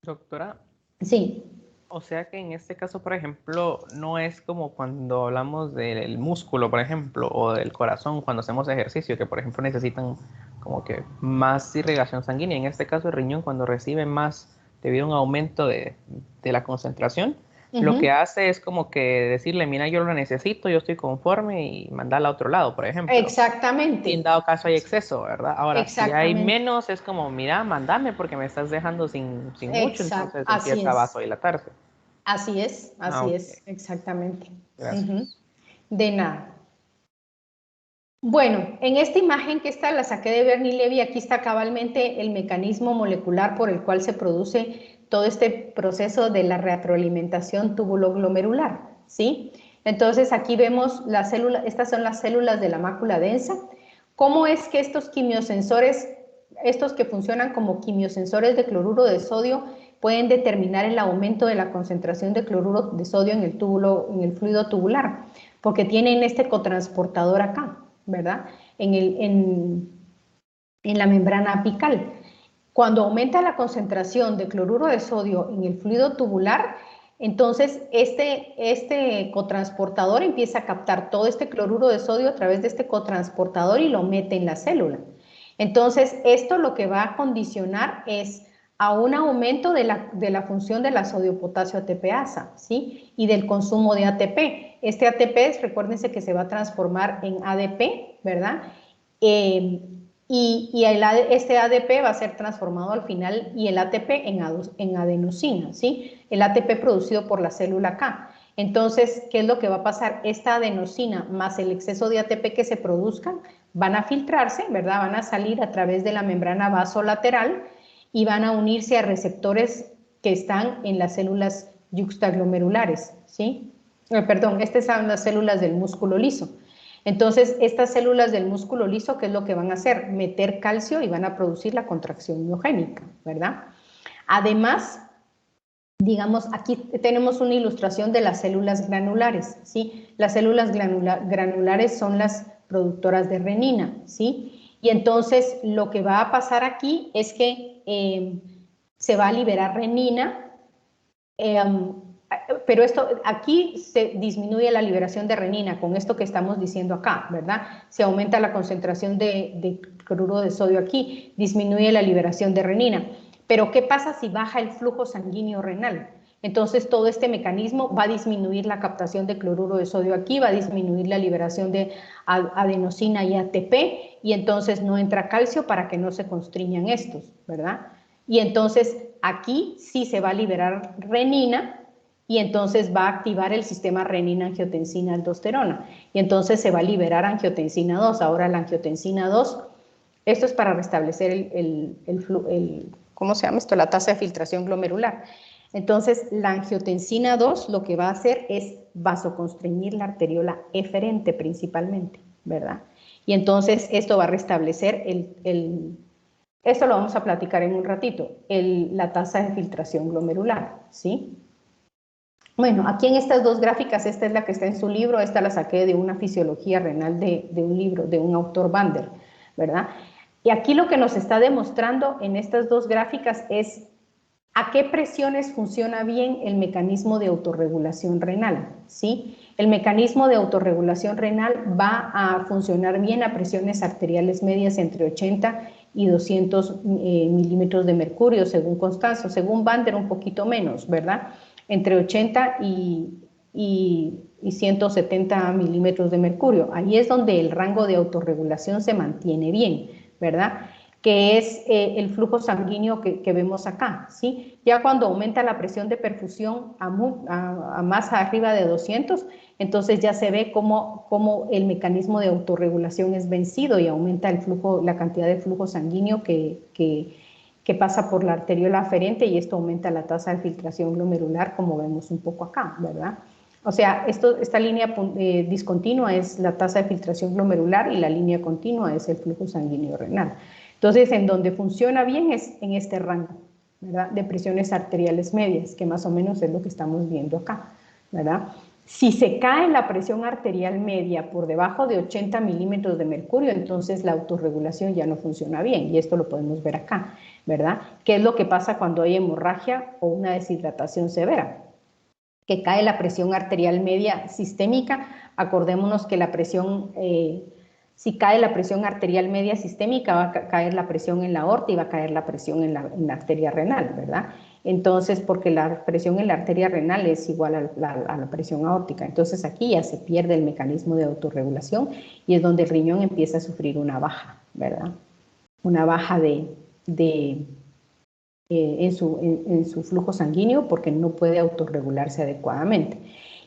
Doctora, Sí. o sea que en este caso, por ejemplo, no es como cuando hablamos del músculo, por ejemplo, o del corazón cuando hacemos ejercicio, que por ejemplo necesitan como que más irrigación sanguínea. En este caso, el riñón cuando recibe más debido a un aumento de la concentración, lo que hace es como que decirle, mira, yo lo necesito, yo estoy conforme y mandarla a otro lado, por ejemplo. Exactamente. Y en dado caso hay exceso, ¿verdad? Ahora, si hay Exactamente. menos, es como, mira, mándame porque me estás dejando sin mucho, Exacto. entonces Así empieza a es. vasodilatarse. Así Ok, es, exactamente. gracias. De nada. Bueno, en esta imagen que está la saqué de Bernie Levy, aquí está cabalmente el mecanismo molecular por el cual se produce todo este proceso de la retroalimentación túbulo-glomerular, ¿sí? Entonces aquí vemos las células, estas son las células de la mácula densa. ¿Cómo es que estos quimiosensores, estos que funcionan como quimiosensores de cloruro de sodio, pueden determinar el aumento de la concentración de cloruro de sodio en el fluido tubular? Porque tienen este cotransportador acá, ¿verdad? En la membrana apical. Cuando aumenta la concentración de cloruro de sodio en el fluido tubular, entonces este cotransportador empieza a captar todo este cloruro de sodio a través de este cotransportador y lo mete en la célula. Entonces, esto lo que va a condicionar es a un aumento de la función de la sodio-potasio ATPasa, ¿sí? Y del consumo de ATP. Este ATP, recuérdense que se va a transformar en ADP, ¿verdad? Este ADP va a ser transformado al final y el ATP en adenosina, ¿sí? El ATP producido por la célula K. Entonces, ¿qué es lo que va a pasar? Esta adenosina más el exceso de ATP que se produzcan van a filtrarse, ¿verdad? Van a salir a través de la membrana vasolateral y van a unirse a receptores que están en las células yuxtaglomerulares, ¿sí? Perdón, estas son las células del músculo liso. Entonces, estas células del músculo liso, ¿qué es lo que van a hacer? Meter calcio y van a producir la contracción miogénica, ¿verdad? Además, digamos, aquí tenemos una ilustración de las células granulares, ¿sí? Las células granulares son las productoras de renina, ¿sí? Y entonces, lo que va a pasar aquí es que se va a liberar renina, pero aquí se disminuye la liberación de renina con esto que estamos diciendo acá, ¿verdad? Se aumenta la concentración de cloruro de sodio aquí, disminuye la liberación de renina. Pero ¿qué pasa si baja el flujo sanguíneo renal? Entonces todo este mecanismo va a disminuir la captación de cloruro de sodio aquí, va a disminuir la liberación de adenosina y ATP, y entonces no entra calcio para que no se constriñan estos, ¿verdad? Y entonces aquí sí se va a liberar renina y entonces va a activar el sistema renina-angiotensina-aldosterona y entonces se va a liberar angiotensina 2. Ahora la angiotensina 2, esto es para restablecer ¿cómo se llama esto? La tasa de filtración glomerular. Entonces la angiotensina 2 lo que va a hacer es vasoconstreñir la arteriola eferente principalmente, ¿verdad? Y entonces esto va a restablecer esto lo vamos a platicar en un ratito, la tasa de filtración glomerular, ¿sí? Bueno, aquí en estas dos gráficas, esta es la que está en su libro, esta la saqué de una fisiología renal de un libro, de un autor Bander, ¿verdad? Y aquí lo que nos está demostrando en estas dos gráficas es a qué presiones funciona bien el mecanismo de autorregulación renal, ¿sí? El mecanismo de autorregulación renal va a funcionar bien a presiones arteriales medias entre 80 y 200 milímetros de mercurio, según Constanzo, según Bander un poquito menos, ¿verdad? Entre 80 y 170 milímetros de mercurio. Ahí es donde el rango de autorregulación se mantiene bien, ¿verdad? Que es el flujo sanguíneo que vemos acá, ¿sí? Ya cuando aumenta la presión de perfusión a más arriba de 200, entonces ya se ve cómo el mecanismo de autorregulación es vencido y aumenta el flujo, la cantidad de flujo sanguíneo que pasa por la arteriola aferente y esto aumenta la tasa de filtración glomerular, como vemos un poco acá, ¿verdad? O sea, esta línea discontinua es la tasa de filtración glomerular y la línea continua es el flujo sanguíneo renal. Entonces, en donde funciona bien es en este rango, ¿verdad? De presiones arteriales medias, que más o menos es lo que estamos viendo acá, ¿verdad? Si se cae la presión arterial media por debajo de 80 milímetros de mercurio, entonces la autorregulación ya no funciona bien, y esto lo podemos ver acá, ¿verdad? ¿Qué es lo que pasa cuando hay hemorragia o una deshidratación severa? Que cae la presión arterial media sistémica. Acordémonos que la presión, si cae la presión arterial media sistémica, va a caer la presión en la aorta y va a caer la presión en la arteria renal, ¿verdad? Entonces, porque la presión en la arteria renal es igual a la presión aórtica. Entonces, aquí ya se pierde el mecanismo de autorregulación y es donde el riñón empieza a sufrir una baja, ¿verdad? Una baja en su flujo sanguíneo porque no puede autorregularse adecuadamente.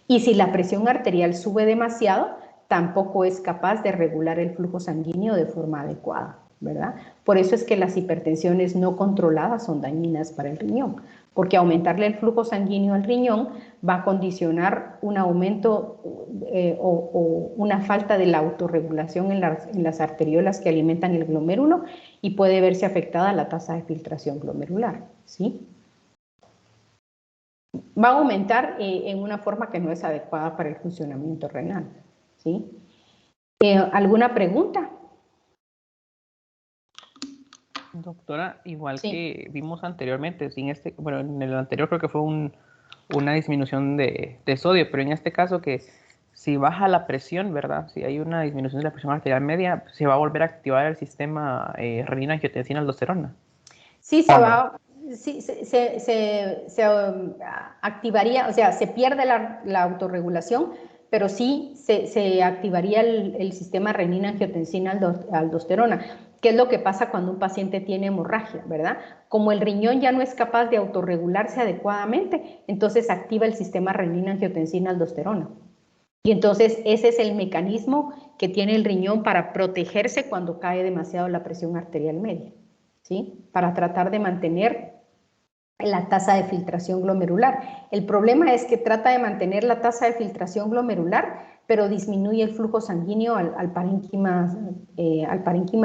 Y si la presión arterial sube demasiado, tampoco es capaz de regular el flujo sanguíneo de forma adecuada, ¿verdad? Por eso es que las hipertensiones no controladas son dañinas para el riñón, porque aumentarle el flujo sanguíneo al riñón va a condicionar un aumento o una falta de la autorregulación en las arteriolas que alimentan el glomérulo y puede verse afectada la tasa de filtración glomerular, ¿sí? Va a aumentar en una forma que no es adecuada para el funcionamiento renal, ¿sí? ¿Alguna pregunta? Doctora, igual Sí. que vimos anteriormente, bueno, en el anterior creo que fue una disminución de sodio, pero en este caso que si baja la presión, ¿verdad? Si hay una disminución de la presión arterial media, se va a volver a activar el sistema renina-angiotensina-aldosterona. Sí, se activaría, o sea, se pierde la autorregulación, pero sí se activaría el sistema renina-angiotensina-aldosterona. ¿Qué es lo que pasa cuando un paciente tiene hemorragia, verdad? Como el riñón ya no es capaz de autorregularse adecuadamente, entonces activa el sistema renina-angiotensina-aldosterona. Y entonces ese es el mecanismo que tiene el riñón para protegerse cuando cae demasiado la presión arterial media, ¿sí? Para tratar de mantener la tasa de filtración glomerular. El problema es que trata de mantener la tasa de filtración glomerular, pero disminuye el flujo sanguíneo al parénquima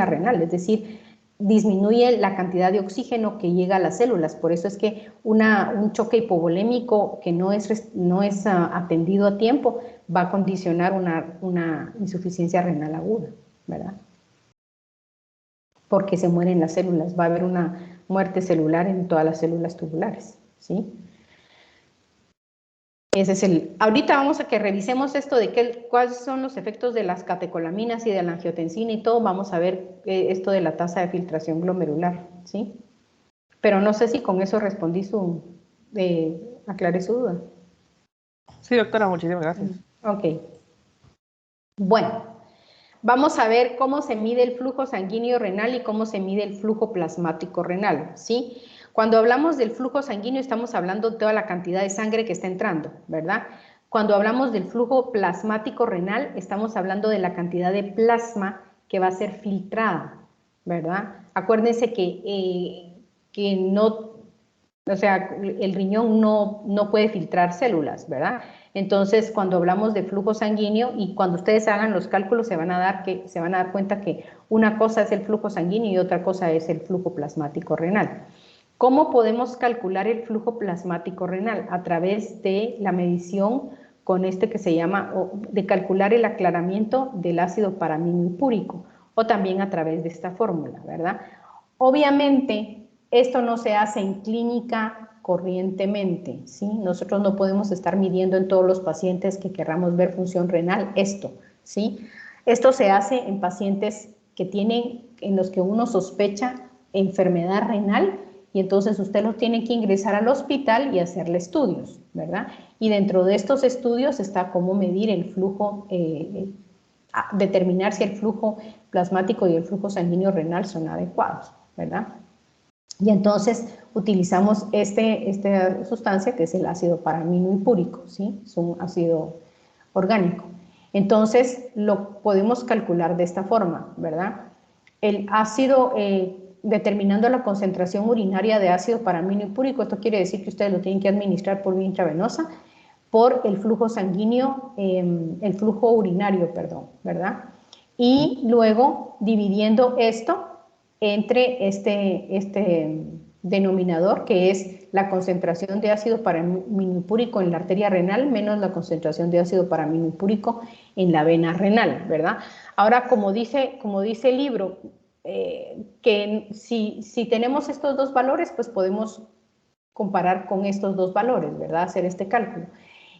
renal, es decir, disminuye la cantidad de oxígeno que llega a las células. Por eso es que un choque hipovolémico que no es atendido a tiempo va a condicionar una insuficiencia renal aguda, ¿verdad? Porque se mueren las células, va a haber una muerte celular en todas las células tubulares, ¿sí? Ese es ahorita vamos a que revisemos esto de cuáles son los efectos de las catecolaminas y de la angiotensina y todo, vamos a ver esto de la tasa de filtración glomerular, ¿sí? Pero no sé si con eso respondí aclaré su duda. Sí, doctora, muchísimas gracias. Ok. Bueno, vamos a ver cómo se mide el flujo sanguíneo renal y cómo se mide el flujo plasmático renal, ¿sí? Cuando hablamos del flujo sanguíneo estamos hablando de toda la cantidad de sangre que está entrando, ¿verdad? Cuando hablamos del flujo plasmático renal estamos hablando de la cantidad de plasma que va a ser filtrada, ¿verdad? Acuérdense que no, o sea, el riñón no puede filtrar células, ¿verdad? Entonces, cuando hablamos de flujo sanguíneo y cuando ustedes hagan los cálculos se van a dar cuenta que una cosa es el flujo sanguíneo y otra cosa es el flujo plasmático renal. ¿Cómo podemos calcular el flujo plasmático renal? A través de la medición con que se llama, de calcular el aclaramiento del ácido paraminopúrico, o también a través de esta fórmula, ¿verdad? Obviamente, esto no se hace en clínica corrientemente, ¿sí? Nosotros no podemos estar midiendo en todos los pacientes que querramos ver función renal esto, ¿sí? Esto se hace en pacientes en los que uno sospecha enfermedad renal y entonces usted los tiene que ingresar al hospital y hacerle estudios, ¿verdad? Y dentro de estos estudios está cómo medir el flujo, determinar si el flujo plasmático y el flujo sanguíneo renal son adecuados, ¿verdad? Y entonces utilizamos esta sustancia que es el ácido paraminopúrico, ¿sí? Es un ácido orgánico. Entonces lo podemos calcular de esta forma, ¿verdad? El ácido, determinando la concentración urinaria de ácido paraminopúrico, esto quiere decir que ustedes lo tienen que administrar por vía intravenosa, por el flujo sanguíneo, el flujo urinario, perdón, ¿verdad? Y luego dividiendo esto entre este denominador, que es la concentración de ácido paraminopúrico en la arteria renal menos la concentración de ácido paraminopúrico en la vena renal, ¿verdad? Ahora, como dice el libro, que si tenemos estos dos valores, pues podemos comparar con estos dos valores, ¿verdad? Hacer este cálculo.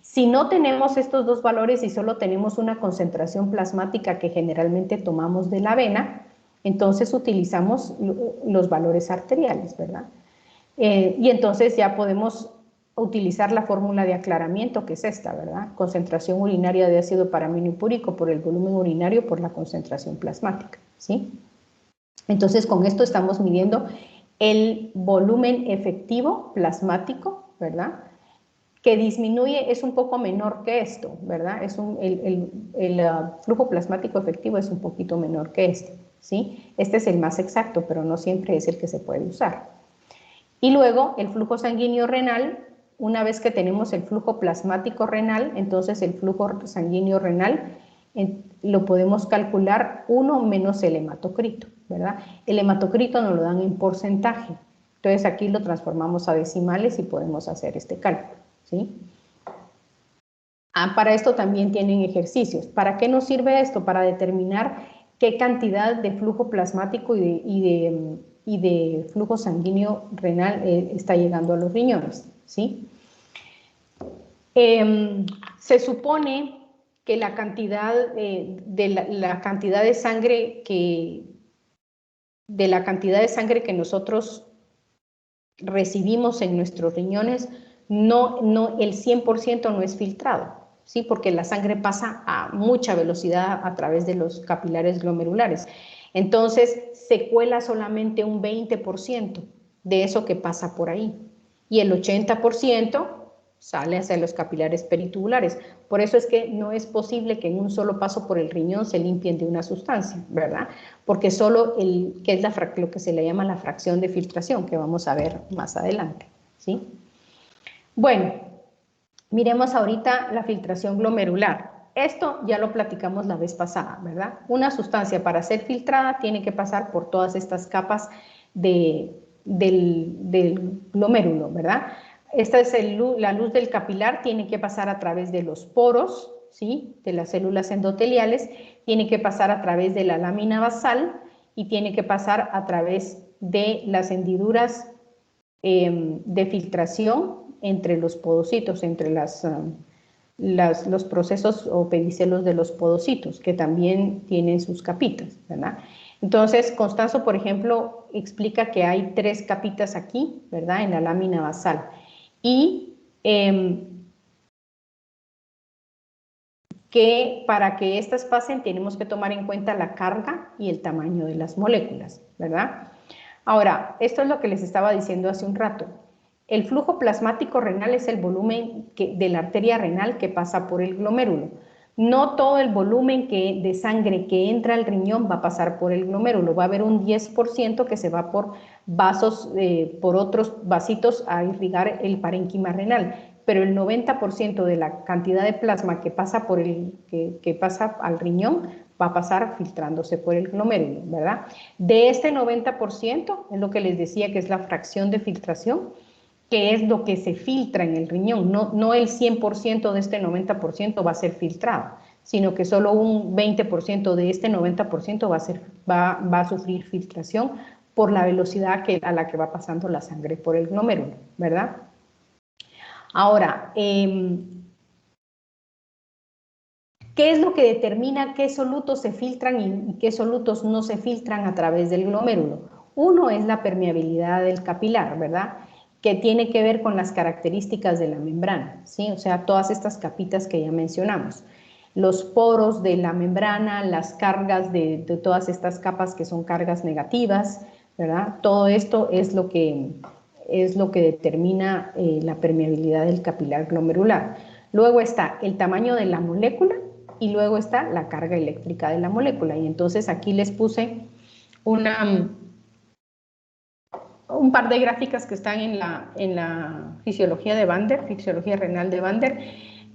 Si no tenemos estos dos valores y solo tenemos una concentración plasmática que generalmente tomamos de la vena, entonces utilizamos los valores arteriales, ¿verdad? Y entonces ya podemos utilizar la fórmula de aclaramiento, que es esta, ¿verdad? Concentración urinaria de ácido paraminopúrico por el volumen urinario por la concentración plasmática, ¿sí? Entonces con esto estamos midiendo el volumen efectivo plasmático, ¿verdad? Que disminuye, es un poco menor que esto, ¿verdad? El flujo plasmático efectivo es un poquito menor que este, ¿sí? Este es el más exacto, pero no siempre es el que se puede usar. Y luego el flujo sanguíneo renal, una vez que tenemos el flujo plasmático renal, entonces el flujo sanguíneo renal lo podemos calcular 1 menos el hematocrito, ¿verdad? El hematocrito nos lo dan en porcentaje, entonces aquí lo transformamos a decimales y podemos hacer este cálculo, ¿sí? Para esto también tienen ejercicios. ¿Para qué nos sirve esto? Para determinar qué cantidad de flujo plasmático y de flujo sanguíneo renal está llegando a los riñones, ¿sí? Se supone que la cantidad de sangre que nosotros recibimos en nuestros riñones, el 100% no es filtrado, ¿sí? Porque la sangre pasa a mucha velocidad a través de los capilares glomerulares. Entonces, se cuela solamente un 20% de eso que pasa por ahí. Y el 80% sale hacia los capilares peritubulares. Por eso es que no es posible que en un solo paso por el riñón se limpien de una sustancia, ¿verdad? Porque solo que es lo que se le llama la fracción de filtración, que vamos a ver más adelante, ¿sí? Bueno, miremos ahorita la filtración glomerular. Esto ya lo platicamos la vez pasada, ¿verdad? Una sustancia para ser filtrada tiene que pasar por todas estas capas del glomérulo, ¿verdad? Esta es la luz del capilar, tiene que pasar a través de los poros, ¿sí? De las células endoteliales, tiene que pasar a través de la lámina basal y tiene que pasar a través de las hendiduras de filtración entre los podocitos, entre los procesos o pedicelos de los podocitos, que también tienen sus capitas, ¿verdad? Entonces, Constanzo, por ejemplo, explica que hay 3 capitas aquí, ¿verdad? En la lámina basal. Y que para que estas pasen tenemos que tomar en cuenta la carga y el tamaño de las moléculas, ¿verdad? Ahora, esto es lo que les estaba diciendo hace un rato. El flujo plasmático renal es el volumen de la arteria renal que pasa por el glomérulo. No todo el volumen de sangre que entra al riñón va a pasar por el glomérulo. Va a haber un 10% que se va por vasos, por otros vasitos a irrigar el parénquima renal. Pero el 90% de la cantidad de plasma que pasa, que pasa al riñón va a pasar filtrándose por el glomérulo, ¿verdad? De este 90%, es lo que les decía que es la fracción de filtración, que es lo que se filtra en el riñón, no el 100% de este 90% va a ser filtrado, sino que solo un 20% de este 90% va a sufrir filtración por la velocidad a la que va pasando la sangre por el glomérulo, ¿verdad? Ahora, ¿qué es lo que determina qué solutos se filtran y qué solutos no se filtran a través del glomérulo? Uno es la permeabilidad del capilar, ¿verdad? Que tiene que ver con las características de la membrana, ¿sí? O sea, todas estas capitas que ya mencionamos. Los poros de la membrana, las cargas de todas estas capas que son cargas negativas, ¿verdad? Todo esto es lo que determina la permeabilidad del capilar glomerular. Luego está el tamaño de la molécula y luego está la carga eléctrica de la molécula. Y entonces aquí les puse un par de gráficas que están en la fisiología de Vander, fisiología renal de Vander,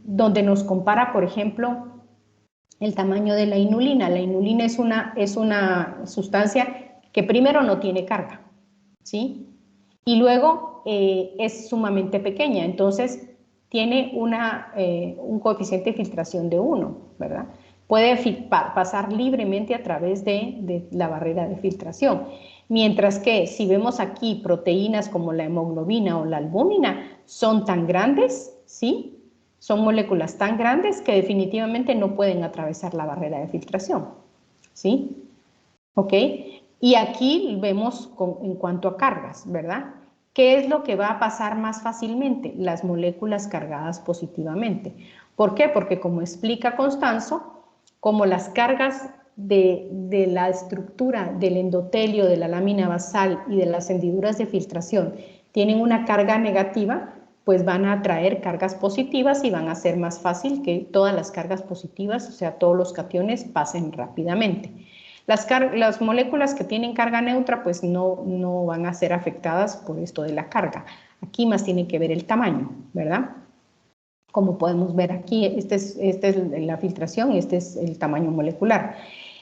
donde nos compara, por ejemplo, el tamaño de la inulina. La inulina es una sustancia que primero no tiene carga, ¿sí? Y luego es sumamente pequeña, entonces tiene un coeficiente de filtración de 1, ¿verdad? Puede pasar libremente a través de la barrera de filtración. Mientras que si vemos aquí proteínas como la hemoglobina o la albúmina, son tan grandes, ¿sí? Son moléculas tan grandes que definitivamente no pueden atravesar la barrera de filtración, ¿sí? ¿Ok? Y aquí vemos en cuanto a cargas, ¿verdad? ¿Qué es lo que va a pasar más fácilmente? Las moléculas cargadas positivamente. ¿Por qué? Porque como explica Constanzo, como las cargas de la estructura del endotelio, de la lámina basal y de las hendiduras de filtración tienen una carga negativa, pues van a atraer cargas positivas y van a ser más fácil que todas las cargas positivas, o sea, todos los cationes pasen rápidamente. Las moléculas que tienen carga neutra pues no van a ser afectadas por esto de la carga. Aquí más tiene que ver el tamaño, ¿verdad? Como podemos ver aquí, esta es la filtración y este es el tamaño molecular.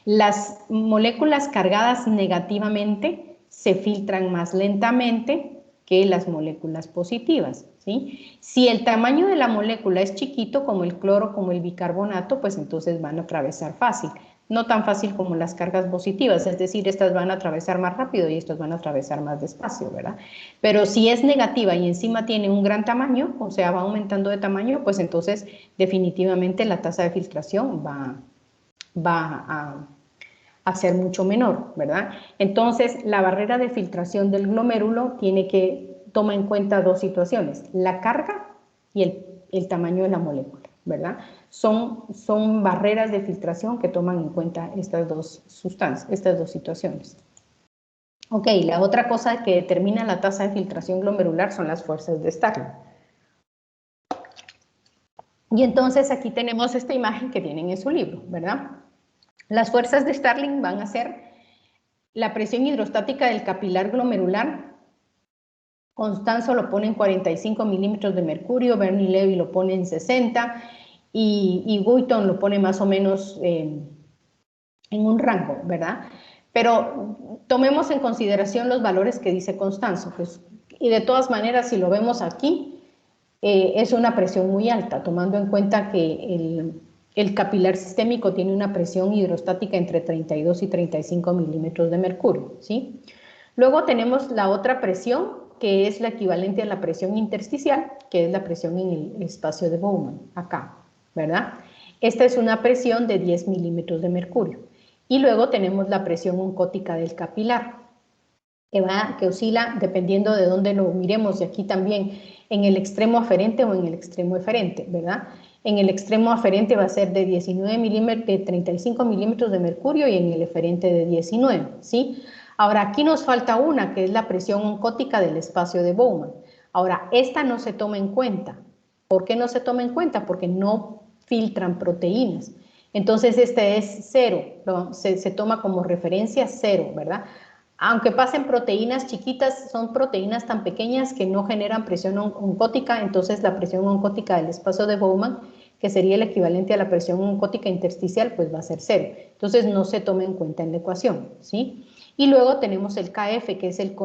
Las moléculas cargadas negativamente se filtran más lentamente que las moléculas positivas, ¿sí? Si el tamaño de la molécula es chiquito, como el cloro, como el bicarbonato, pues entonces van a atravesar fácil. No tan fácil como las cargas positivas, es decir, estas van a atravesar más rápido y estas van a atravesar más despacio, ¿verdad? Pero si es negativa y encima tiene un gran tamaño, o sea, va aumentando de tamaño, pues entonces definitivamente la tasa de filtración va a ser mucho menor, ¿verdad? Entonces, la barrera de filtración del glomérulo toma en cuenta dos situaciones, la carga y el tamaño de la molécula, ¿verdad? Son barreras de filtración que toman en cuenta estas dos situaciones. Ok, la otra cosa que determina la tasa de filtración glomerular son las fuerzas de Starling. Y entonces aquí tenemos esta imagen que tienen en su libro, ¿verdad? Las fuerzas de Starling van a ser la presión hidrostática del capilar glomerular. Constanzo lo pone en 45 milímetros de mercurio, Bernie Levy lo pone en 60 y Guyton lo pone más o menos en un rango, ¿verdad? Pero tomemos en consideración los valores que dice Constanzo, pues, y de todas maneras, si lo vemos aquí, es una presión muy alta, tomando en cuenta que el capilar sistémico tiene una presión hidrostática entre 32 y 35 milímetros de mercurio, ¿sí? Luego tenemos la otra presión, que es la equivalente a la presión intersticial, que es la presión en el espacio de Bowman, acá, ¿verdad? Esta es una presión de 10 milímetros de mercurio. Y luego tenemos la presión oncótica del capilar, que oscila dependiendo de dónde lo miremos, y aquí también en el extremo aferente o en el extremo eferente, ¿verdad? En el extremo aferente va a ser de 35 milímetros de mercurio y en el eferente de 19, ¿sí? Ahora, aquí nos falta una, que es la presión oncótica del espacio de Bowman. Ahora, esta no se toma en cuenta. ¿Por qué no se toma en cuenta? Porque no filtran proteínas. Entonces, este es 0, se toma como referencia 0, ¿verdad? Aunque pasen proteínas chiquitas, son proteínas tan pequeñas que no generan presión oncótica, entonces la presión oncótica del espacio de Bowman, que sería el equivalente a la presión oncótica intersticial, pues va a ser 0. Entonces no se toma en cuenta en la ecuación, ¿sí? Y luego tenemos el KF, que es el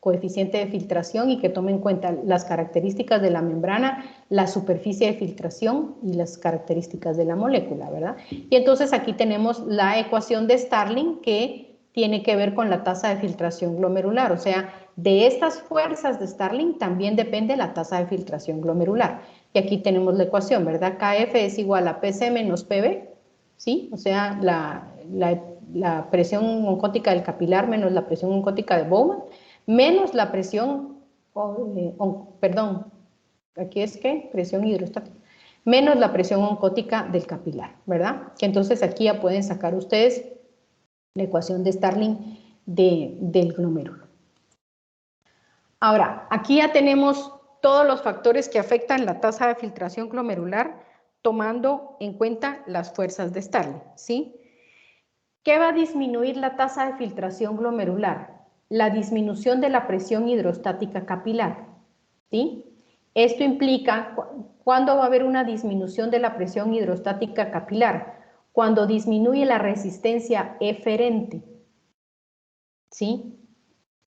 coeficiente de filtración y que toma en cuenta las características de la membrana, la superficie de filtración y las características de la molécula, ¿verdad? Y entonces aquí tenemos la ecuación de Starling que tiene que ver con la tasa de filtración glomerular, o sea, de estas fuerzas de Starling también depende la tasa de filtración glomerular. Y aquí tenemos la ecuación, ¿verdad? KF es igual a PC menos PB, ¿sí? O sea, la presión oncótica del capilar menos la presión oncótica de Bowman, menos la presión, perdón, aquí es que presión hidrostática, menos la presión oncótica del capilar, ¿verdad? Que entonces aquí ya pueden sacar ustedes la ecuación de Starling del glomérulo. Ahora, aquí ya tenemos todos los factores que afectan la tasa de filtración glomerular, tomando en cuenta las fuerzas de Starling, ¿sí? ¿Qué va a disminuir la tasa de filtración glomerular? La disminución de la presión hidrostática capilar, ¿sí? Esto implica, ¿Cuándo va a haber una disminución de la presión hidrostática capilar? Cuando disminuye la resistencia eferente, ¿sí?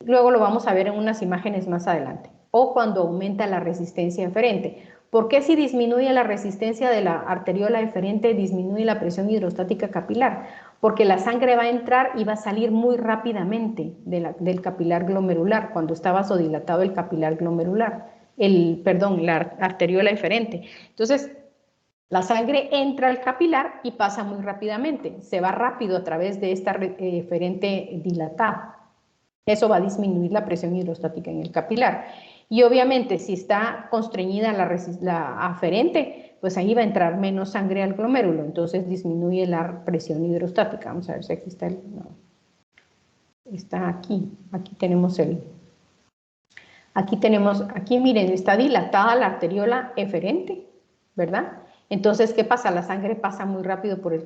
Luego lo vamos a ver en unas imágenes más adelante. O cuando aumenta la resistencia eferente. ¿Por qué si disminuye la resistencia de la arteriola eferente disminuye la presión hidrostática capilar? Porque la sangre va a entrar y va a salir muy rápidamente del capilar glomerular, cuando está vasodilatado el capilar glomerular, la arteriola eferente. Entonces, la sangre entra al capilar y pasa muy rápidamente, se va rápido a través de esta eferente dilatada. Eso va a disminuir la presión hidrostática en el capilar. Y obviamente, si está constreñida la aferente, pues ahí va a entrar menos sangre al glomérulo, entonces disminuye la presión hidrostática. Vamos a ver si aquí está está aquí. Aquí tenemos aquí miren, está dilatada la arteriola eferente, ¿verdad? Entonces, ¿qué pasa? La sangre pasa muy rápido por el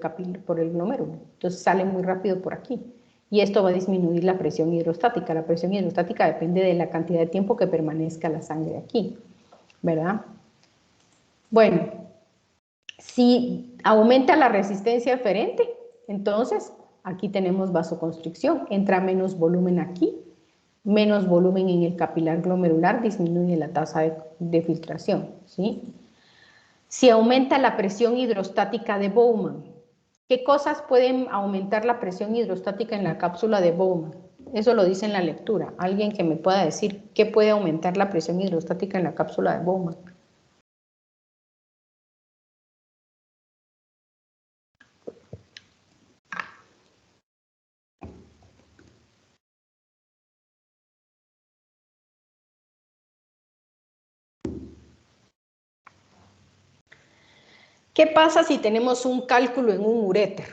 glomérulo, entonces sale muy rápido por aquí. Y esto va a disminuir la presión hidrostática. La presión hidrostática depende de la cantidad de tiempo que permanezca la sangre aquí, ¿verdad? Bueno, si aumenta la resistencia eferente, entonces aquí tenemos vasoconstricción, entra menos volumen aquí, menos volumen en el capilar glomerular, disminuye la tasa de filtración, ¿sí? Si aumenta la presión hidrostática de Bowman, ¿qué cosas pueden aumentar la presión hidrostática en la cápsula de Bowman? Eso lo dice en la lectura. ¿Alguien que me pueda decir qué puede aumentar la presión hidrostática en la cápsula de Bowman? ¿Qué pasa si tenemos un cálculo en un uréter?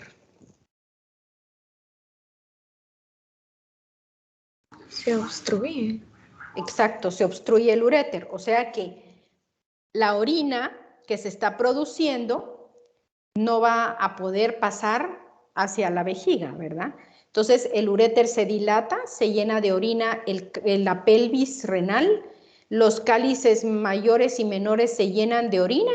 Se obstruye. Exacto, se obstruye el uréter. O sea que la orina que se está produciendo no va a poder pasar hacia la vejiga, ¿verdad? Entonces el uréter se dilata, se llena de orina la pelvis renal, los cálices mayores y menores se llenan de orina.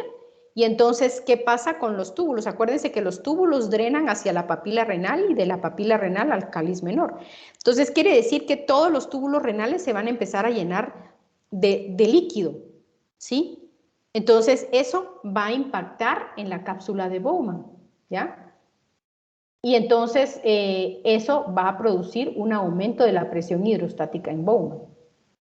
Y entonces, ¿qué pasa con los túbulos? Acuérdense que los túbulos drenan hacia la papila renal y de la papila renal al cáliz menor. Entonces, quiere decir que todos los túbulos renales se van a empezar a llenar de líquido, ¿sí? Entonces, eso va a impactar en la cápsula de Bowman, ¿ya? Y entonces, eso va a producir un aumento de la presión hidrostática en Bowman,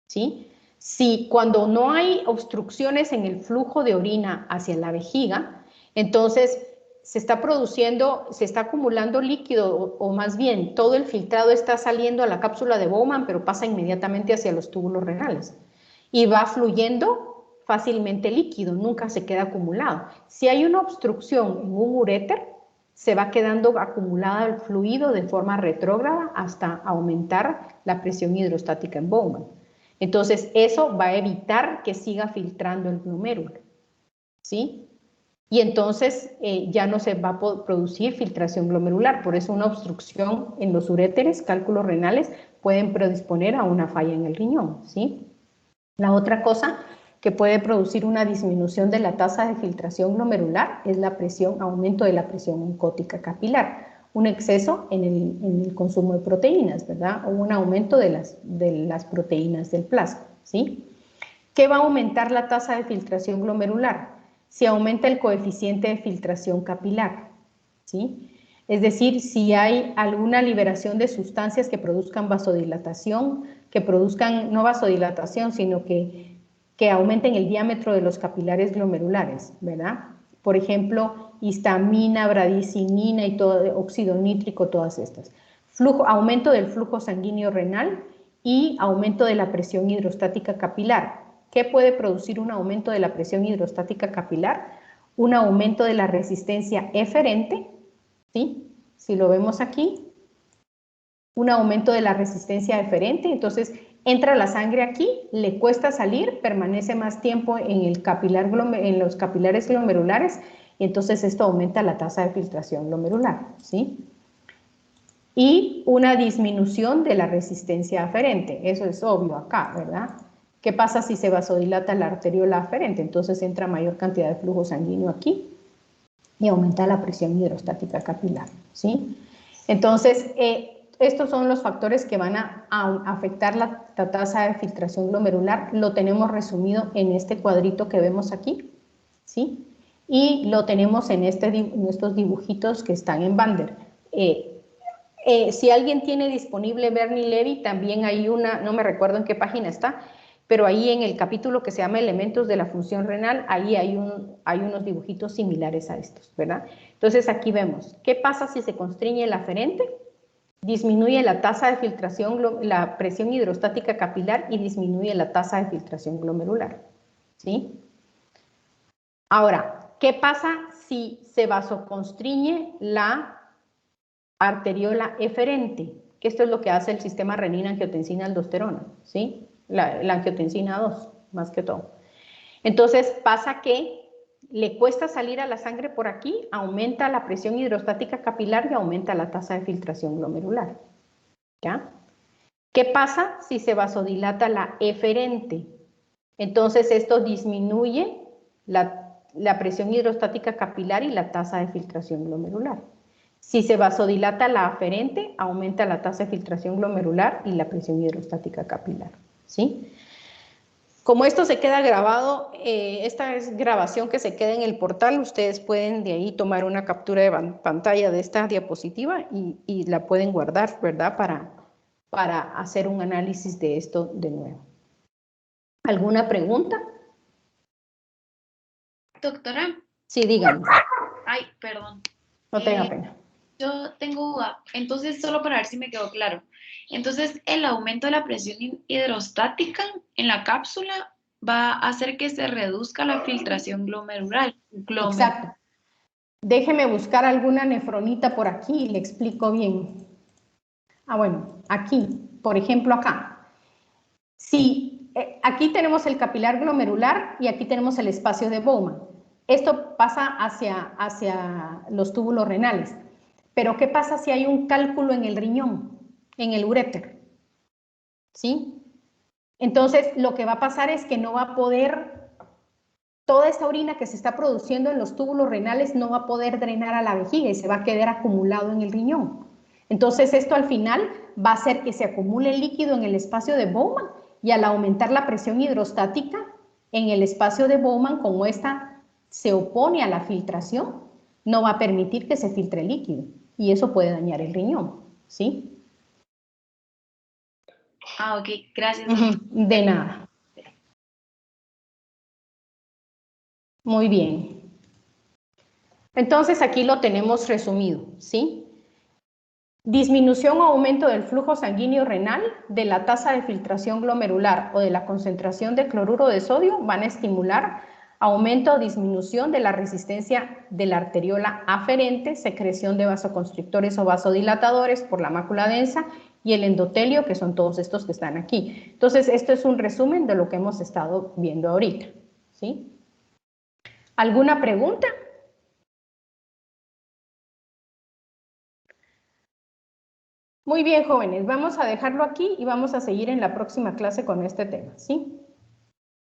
¿sí? Si cuando no hay obstrucciones en el flujo de orina hacia la vejiga, entonces se está acumulando líquido, o más bien todo el filtrado está saliendo a la cápsula de Bowman, pero pasa inmediatamente hacia los túbulos renales y va fluyendo fácilmente líquido, nunca se queda acumulado. Si hay una obstrucción en un uréter, se va quedando acumulado el fluido de forma retrógrada hasta aumentar la presión hidrostática en Bowman. Entonces, eso va a evitar que siga filtrando el glomérulo, ¿sí? Y entonces ya no se va a producir filtración glomerular. Por eso una obstrucción en los uréteres, cálculos renales, pueden predisponer a una falla en el riñón, ¿sí? La otra cosa que puede producir una disminución de la tasa de filtración glomerular es aumento de la presión oncótica capilar. Un exceso en el consumo de proteínas, ¿verdad? O un aumento de las proteínas del plasma, ¿sí? ¿Qué va a aumentar la tasa de filtración glomerular? Si aumenta el coeficiente de filtración capilar, ¿sí? Es decir, si hay alguna liberación de sustancias que produzcan vasodilatación, que produzcan, no vasodilatación, sino que aumenten el diámetro de los capilares glomerulares, ¿verdad? Por ejemplo, histamina, bradicinina y todo, óxido nítrico, todas estas. Aumento del flujo sanguíneo renal y aumento de la presión hidrostática capilar. ¿Qué puede producir un aumento de la presión hidrostática capilar? Un aumento de la resistencia eferente, ¿sí? Si lo vemos aquí, un aumento de la resistencia eferente, entonces entra la sangre aquí, le cuesta salir, permanece más tiempo en los capilares glomerulares, y entonces esto aumenta la tasa de filtración glomerular, ¿sí? Y una disminución de la resistencia aferente, eso es obvio acá, ¿verdad? ¿Qué pasa si se vasodilata la arteriola aferente? Entonces entra mayor cantidad de flujo sanguíneo aquí y aumenta la presión hidrostática capilar, ¿sí? Entonces, estos son los factores que van a afectar la tasa de filtración glomerular. Lo tenemos resumido en este cuadrito que vemos aquí, ¿sí? Y lo tenemos en estos dibujitos que están en Bander. Si alguien tiene disponible Bernie Levy, también hay una, no me recuerdo en qué página está, pero ahí en el capítulo que se llama Elementos de la función renal, ahí hay unos dibujitos similares a estos, ¿verdad? Entonces aquí vemos, ¿qué pasa si se constriñe el aferente? Disminuye la tasa de filtración, la presión hidrostática capilar y disminuye la tasa de filtración glomerular, ¿sí? Ahora, ¿qué pasa si se vasoconstriñe la arteriola eferente? Que esto es lo que hace el sistema renina-angiotensina-aldosterona, ¿sí? La angiotensina 2, más que todo. Entonces pasa que le cuesta salir a la sangre por aquí, aumenta la presión hidrostática capilar y aumenta la tasa de filtración glomerular, ¿ya? ¿Qué pasa si se vasodilata la eferente? Entonces esto disminuye la presión hidrostática capilar y la tasa de filtración glomerular. Si se vasodilata la aferente, aumenta la tasa de filtración glomerular y la presión hidrostática capilar, ¿sí? Como esto se queda grabado, esta es grabación que se queda en el portal, ustedes pueden de ahí tomar una captura de pantalla de esta diapositiva y la pueden guardar, ¿verdad? Para hacer un análisis de esto de nuevo. ¿Alguna pregunta? Doctora. Sí, dígame. Ay, perdón. No tenga pena. Yo tengo duda. Entonces, solo para ver si me quedó claro. Entonces, el aumento de la presión hidrostática en la cápsula va a hacer que se reduzca la filtración glomerular. Exacto. Déjeme buscar alguna nefronita por aquí y le explico bien. Bueno, aquí, por ejemplo, acá. Sí, aquí tenemos el capilar glomerular y aquí tenemos el espacio de Bowman. Esto pasa hacia los túbulos renales. Pero ¿qué pasa si hay un cálculo en el riñón, en el uréter? ¿Sí? Entonces, lo que va a pasar es que no va a poder, toda esta orina que se está produciendo en los túbulos renales no va a poder drenar a la vejiga y se va a quedar acumulado en el riñón. Entonces, esto al final va a hacer que se acumule líquido en el espacio de Bowman y al aumentar la presión hidrostática en el espacio de Bowman, como esta se opone a la filtración, no va a permitir que se filtre líquido y eso puede dañar el riñón, ¿sí? Ok, gracias. De nada. Muy bien. Entonces aquí lo tenemos resumido, ¿sí? Disminución o aumento del flujo sanguíneo renal, de la tasa de filtración glomerular o de la concentración de cloruro de sodio van a estimular aumento o disminución de la resistencia de la arteriola aferente, secreción de vasoconstrictores o vasodilatadores por la mácula densa y el endotelio, que son todos estos que están aquí. Entonces, esto es un resumen de lo que hemos estado viendo ahorita, ¿sí? ¿Alguna pregunta? Muy bien, jóvenes, vamos a dejarlo aquí y vamos a seguir en la próxima clase con este tema, ¿sí?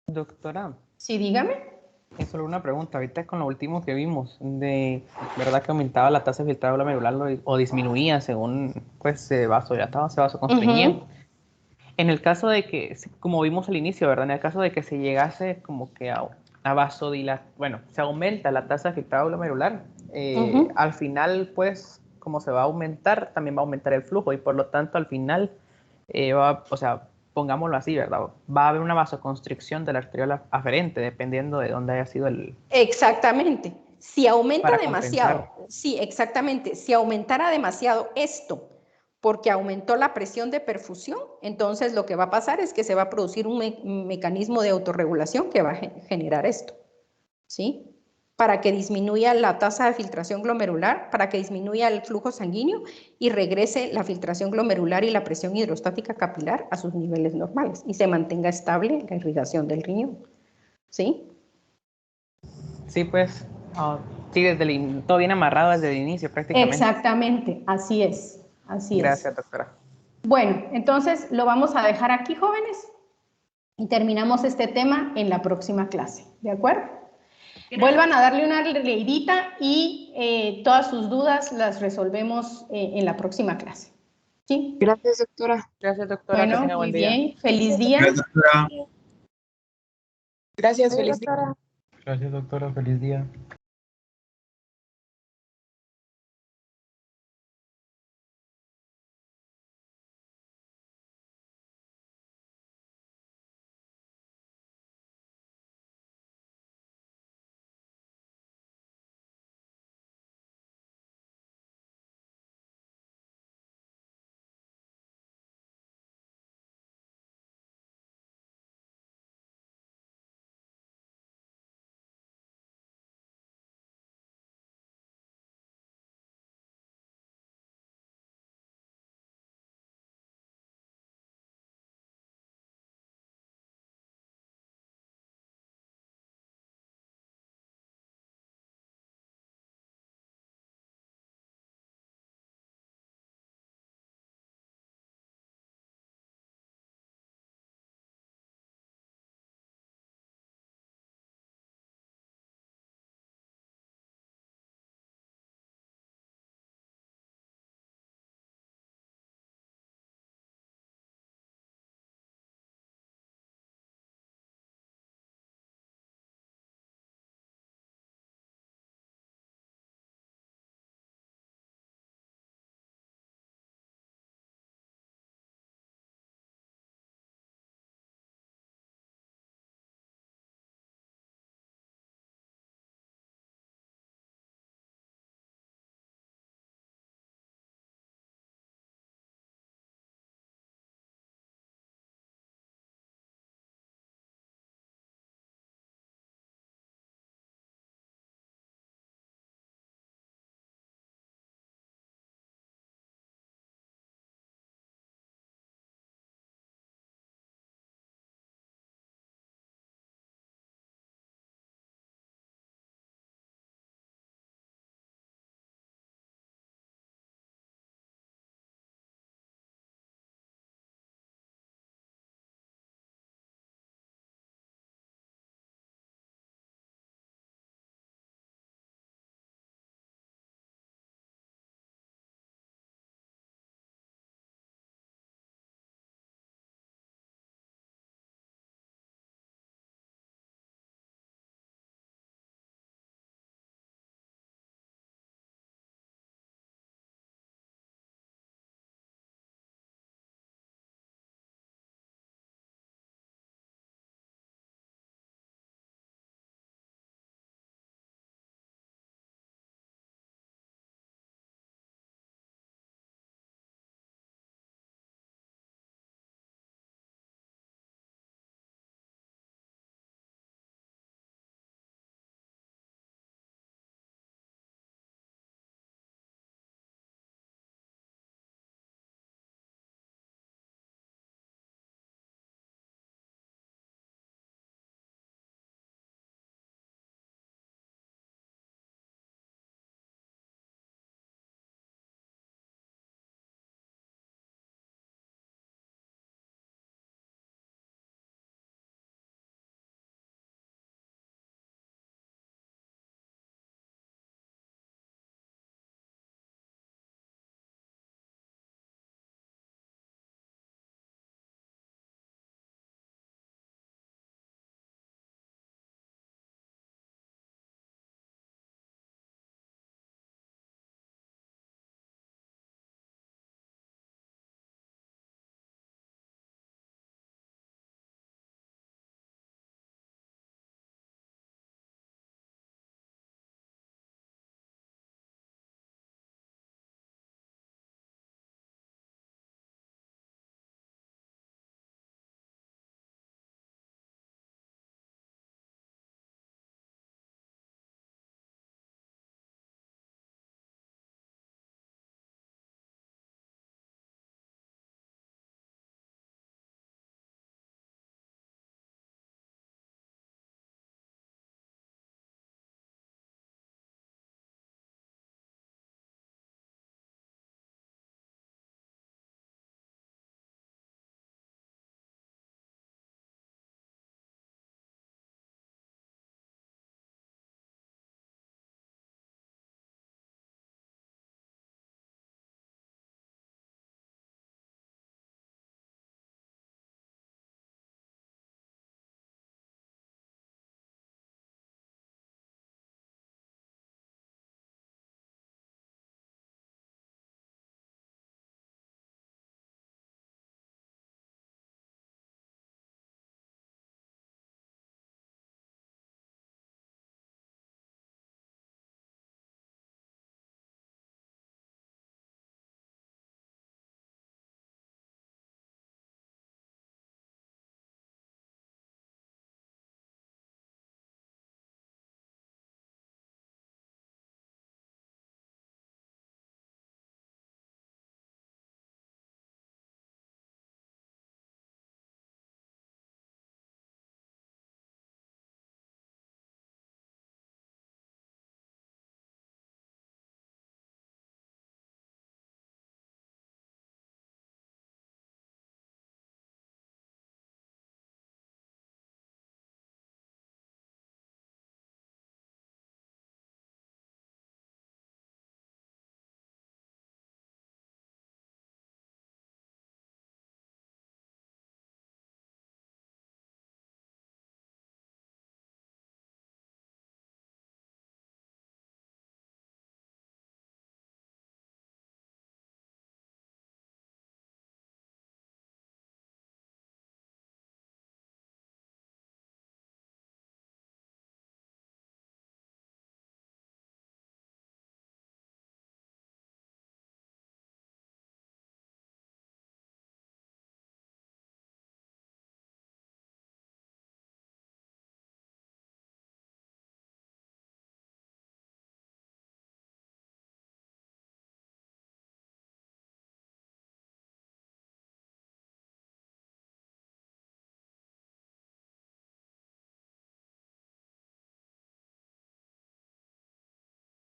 Doctora. Sí, dígame. Es solo una pregunta, ahorita con lo último que vimos, de verdad que aumentaba la tasa de filtrado glomerular o disminuía según pues se vasodilataba, se vasoconstriñía. En el caso de que, como vimos al inicio, ¿verdad? En el caso de que se llegase como que a vasodilatar, bueno, se aumenta la tasa de filtrado glomerular, al final pues como se va a aumentar, también va a aumentar el flujo y por lo tanto al final o sea, pongámoslo así, ¿verdad? Va a haber una vasoconstricción de la arteriola aferente, dependiendo de dónde haya sido el... Exactamente. Si aumenta para demasiado, compensar. sí, exactamente. Si aumentara demasiado esto, porque aumentó la presión de perfusión, entonces lo que va a pasar es que se va a producir un mecanismo de autorregulación que va a generar esto, ¿sí? Para que disminuya la tasa de filtración glomerular, para que disminuya el flujo sanguíneo y regrese la filtración glomerular y la presión hidrostática capilar a sus niveles normales y se mantenga estable la irrigación del riñón, ¿sí? Sí, pues, sí, todo bien amarrado desde el inicio prácticamente. Exactamente, así es, así es. Gracias, doctora. Bueno, entonces lo vamos a dejar aquí, jóvenes. Y terminamos este tema en la próxima clase, ¿de acuerdo? Vuelvan a darle una leidita y todas sus dudas las resolvemos en la próxima clase. ¿Sí? Gracias, doctora. Gracias, doctora. Que Bueno, tenga muy buen día. bien. Feliz día. Gracias, doctora. Gracias, Sí, feliz día. doctora. Gracias, doctora. Feliz día.